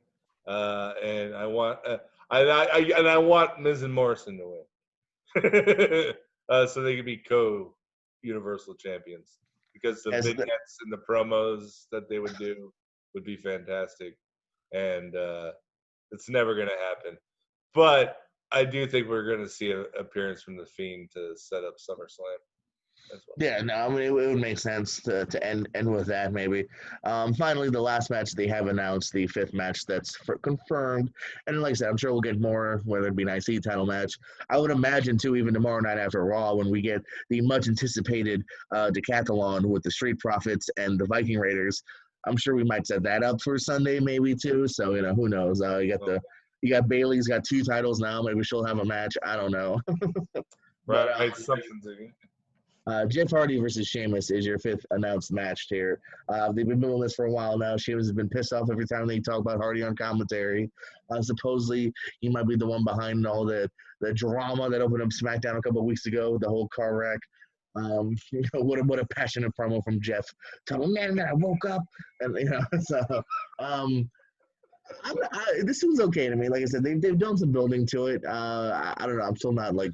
and I want I want Miz and Morrison to win, so they can be co-universal champions because the As the, vignettes and the promos that they would do would be fantastic, and it's never gonna happen. But I do think we're gonna see an appearance from the Fiend to set up SummerSlam as well. Yeah, no, I mean it would make sense to end with that maybe. Finally, the last match they have announced, the fifth match that's confirmed, and like I said, I'm sure we'll get more, whether it be an IC title match. I would imagine too, even tomorrow night after Raw, when we get the much anticipated decathlon with the Street Profits and the Viking Raiders. I'm sure we might set that up for Sunday maybe too. So who knows? You got Bailey's got 2 titles now. Maybe she'll have a match. I don't know. But Right, something to Jeff Hardy versus Sheamus is your fifth announced match here. They've been doing this for a while now. Sheamus has been pissed off every time they talk about Hardy on commentary. Supposedly, he might be the one behind all the drama that opened up SmackDown a couple of weeks ago, the whole car wreck. What a passionate promo from Jeff. Tell him, man, I woke up, and so. Um, this was okay to me. Like I said, they've done some building to it. I don't know. I'm still not like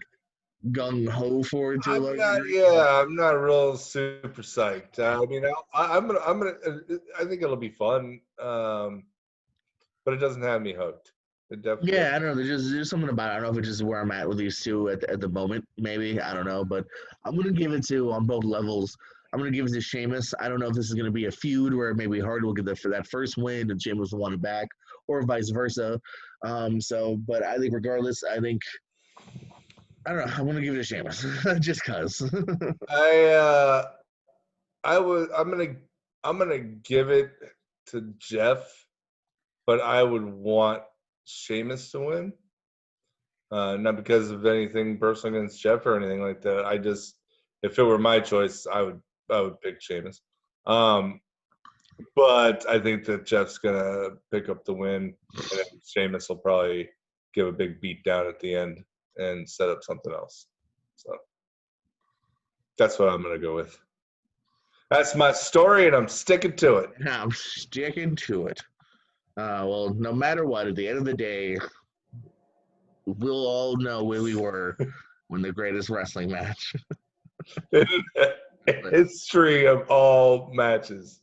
gung ho for it to a large degree. I'm not real super psyched. I mean, I think it'll be fun, but it doesn't have me hooked. It definitely Yeah, doesn't. I don't know. There's something about it. I don't know if it's just where I'm at with these two at the moment. Maybe I don't know, but I'm gonna give it to on both levels. I'm gonna give it to Sheamus. I don't know if this is gonna be a feud where maybe Hardy will get for that first win and Sheamus will want it back, or vice versa. But I think regardless, I don't know. I'm gonna give it to Sheamus just cause. I I would I'm gonna give it to Jeff, but I would want Sheamus to win. Not because of anything personal against Jeff or anything like that. I just, if it were my choice, I would pick Sheamus. Um, but I think that Jeff's gonna pick up the win, and then Sheamus will probably give a big beat down at the end and set up something else. So that's what I'm gonna go with. That's my story, and I'm sticking to it. I'm sticking to it. Well, no matter what, at the end of the day, we'll all know where we were when the greatest wrestling match. History of all matches.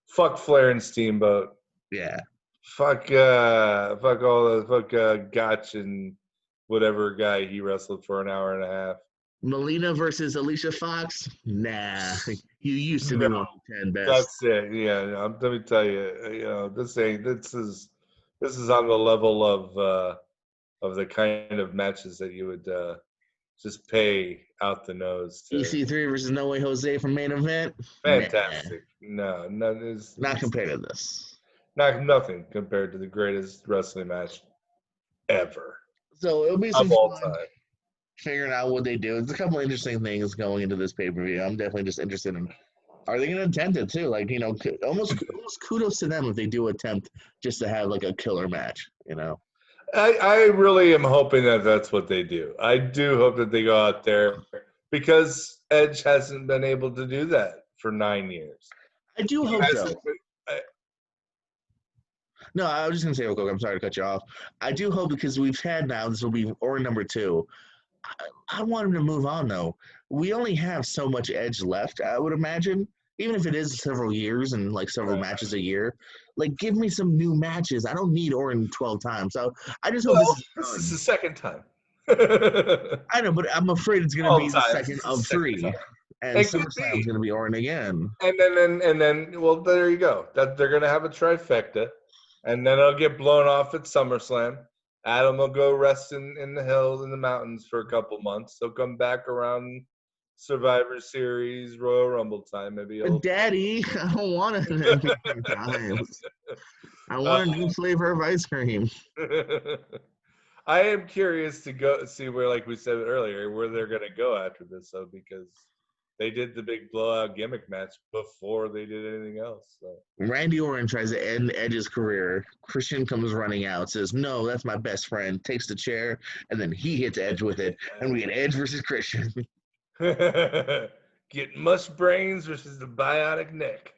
Fuck Flair and Steamboat. Yeah. Fuck all the Gotch and whatever guy he wrestled for an hour and a half. Melina versus Alicia Fox? Nah. You used to be No, one of the 10 best. that's it. Yeah, let me tell you, this is on the level of the kind of matches that you would just pay out the nose to. EC3 versus No Way Jose from main event. Nah, Fantastic. No, not it's compared to this. nothing compared to the greatest wrestling match ever So it'll be of some all fun time. figuring out what they do. There's a couple interesting things going into this pay per view. I'm definitely just interested in. Are they going to attempt it too? Like almost kudos to them if they do attempt just to have like a killer match. I really am hoping that that's what they do. I do hope that they go out there because Edge hasn't been able to do that for 9 years. I do He hope hasn't though. been- No, I was just gonna say real quick. I'm sorry to cut you off. I do hope because we've had now this will be or number two. I want him to move on though. We only have so much edge left. I would imagine, even if it is several years and like several matches a year. Like, give me some new matches. I don't need Orton 12 times. So I just hope this well, is this is done. the second time. I know, but I'm afraid it's gonna All be the time. second It's the of second three, time. and It could SummerSlam's be. gonna be Orton again. And then, well, there you go. That they're gonna have a trifecta, and then it'll get blown off at SummerSlam. Adam will go rest in the hills in the mountains for a couple months. He'll come back around Survivor Series, Royal Rumble time. Maybe But he'll. Daddy, I don't want it at different times. I uh, want a new flavor of ice cream. I am curious to go see where, like we said earlier, where they're gonna go after this, though, because they did the big blowout gimmick match before they did anything else. So. Randy Orton tries to end Edge's career. Christian comes running out, says, "No, that's my best friend." Takes the chair, and then he hits Edge with it, and we get Edge versus Christian. Get mush brains versus the biotic neck.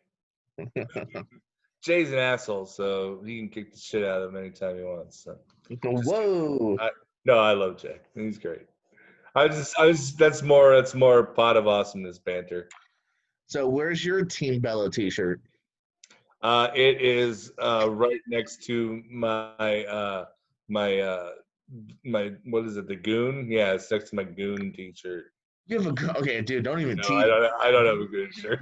Jay's an asshole, so he can kick the shit out of him anytime he wants. So. Whoa! No, I love Jay. He's great. That's more pot of awesomeness banter. So, where's your Team Bella T-shirt? It is right next to my what is it? The Goon? Yeah, it's next to my Goon T-shirt. You have a okay, dude. Don't even No, tease. I don't have a Goon shirt.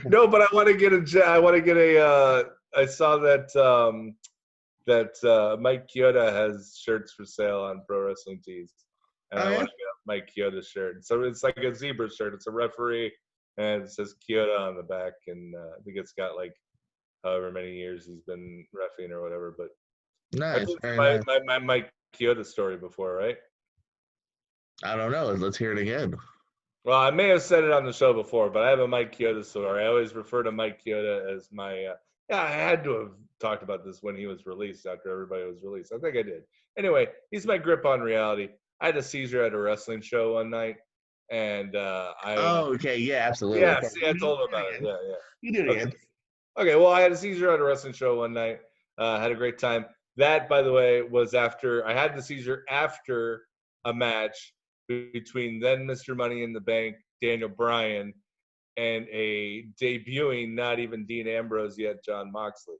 No, but I want to get a. I want to get a. I saw that Mike Chioda has shirts for sale on Pro Wrestling Tees, and I want to get a Mike Chioda shirt. So it's like a zebra shirt. It's a referee, and it says Chioda on the back, and I think it's got like however many years he's been reffing or whatever. But I Nice, told very you nice. my Mike Chioda story before, right? I don't know. Let's hear it again. Well, I may have said it on the show before, but I have a Mike Chioda story. I always refer to Mike Chioda as my. Yeah, I had to have talked about this when he was released after everybody was released. I think I did. Anyway, he's my grip on reality. I had a seizure at a wrestling show one night, and Oh, okay. Yeah, absolutely. yeah, see, I told him about it. Yeah, yeah. You do it Okay. again. Okay, well, I had a seizure at a wrestling show one night. Had a great time. That, by the way, was after I had the seizure after a match between then Mr. Money in the Bank, Daniel Bryan, and a debuting, not even Dean Ambrose yet, John Moxley.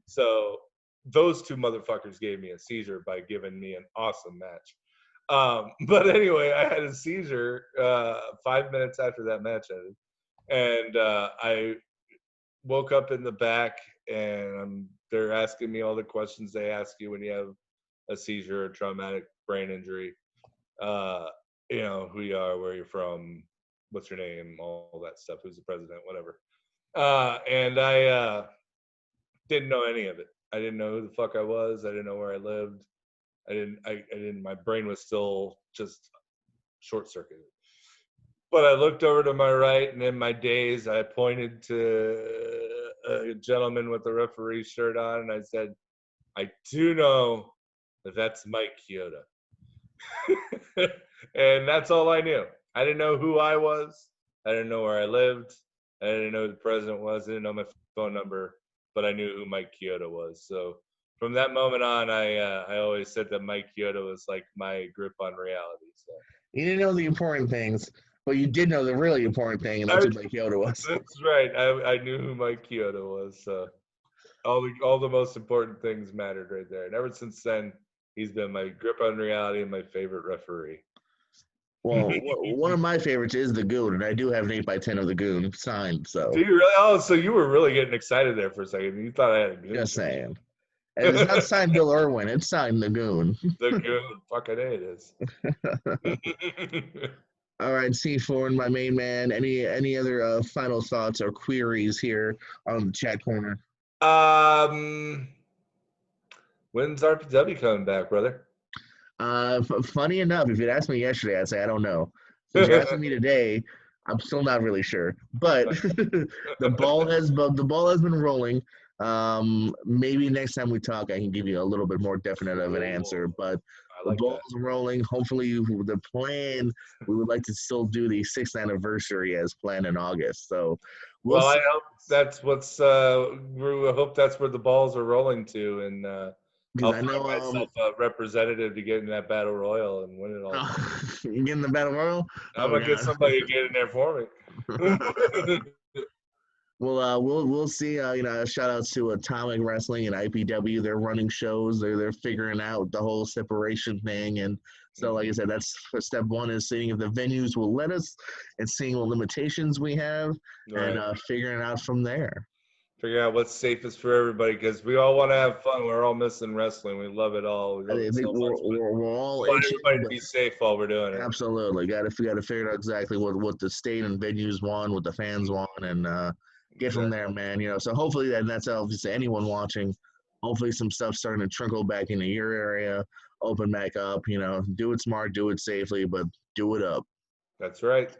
So those two motherfuckers gave me a seizure by giving me an awesome match. But anyway, I had a seizure 5 minutes after that match ended, and I woke up in the back, and they're asking me all the questions they ask you when you have a seizure or traumatic brain injury. Uh, who you are, where you're from, what's your name, all that stuff, who's the president, whatever. And I didn't know any of it. I didn't know who the fuck I was. I didn't know where I lived. I didn't, my brain was still just short circuited. But I looked over to my right, and in my daze, I pointed to a gentleman with a referee shirt on, and I said, I do know that that's Mike Chioda. And that's all I knew. I didn't know who I was. I didn't know where I lived. I didn't know who the president was. I didn't know my phone number, but I knew who Mike Chioda was. So from that moment on, I always said that Mike Chioda was like my grip on reality. So You didn't know the important things, but you did know the really important thing, and that's what Mike Yoda was. that's right. I knew who Mike Chioda was. So all the most important things mattered right there. And ever since then, he's been my grip on reality and my favorite referee. Well, one of my favorites is the Goon, and I do have an 8x10 of the Goon signed. Do So you really? Oh, so you were really getting excited there for a second. You thought I had a goon just shirt. saying, and it's not signed Bill Irwin; it's signed the Goon. The goon. Fucking A it is. All right, C4 and my main man. Any other final thoughts or queries here on the chat corner? um, when's RPW coming back, brother? Funny enough, if you'd asked me yesterday, I'd say I don't know. Since you're asking me today, I'm still not really sure. But the ball has been rolling. Maybe next time we talk, I can give you a little bit more definite of an answer. Cool. But I the like that. ball's rolling. Hopefully, the plan we would like to still do the 6th anniversary as planned in August. So we'll Well, I see. hope that's what's. We hope that's where the balls are rolling to, and Because I'll I find know myself a representative to get in that battle royal and win it all. you get in the battle royal. I'm Oh gonna get god. somebody to get in there for me. Well, we'll see. Shout outs to Atomic Wrestling and IPW. They're running shows. They're figuring out the whole separation thing, and so like I said, that's step one is seeing if the venues will let us, and seeing what limitations we have, and Right. figuring out from there. Figure out what's safest for everybody because we all want to have fun. We're all missing wrestling. We love it all. We I love it think so much. But we're all we want itching, everybody to but be safe while we're doing it. absolutely got to figure out exactly what the state and venues want, what the fans want, and get from Exactly. there, man. So hopefully that's obviously anyone watching. Hopefully some stuff starting to trickle back into your area, open back up. Do it smart, do it safely, but do it up. That's right.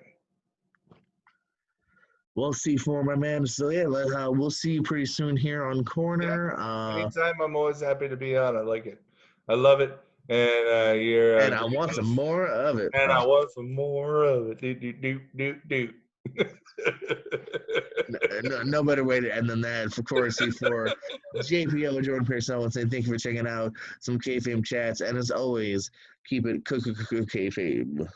We'll see for my man. So yeah, we'll see you pretty soon here on Yeah. Corner. Anytime, I'm always happy to be on. I like it. I love it. And you're a And I great want some host. more of it. And I want some more of it. Do, do, do, do, do. No better way to end than that. For course, for JPO Jordan Pearson, and say thank you for checking out some Kayfabe chats. And as always, keep it kayfabe.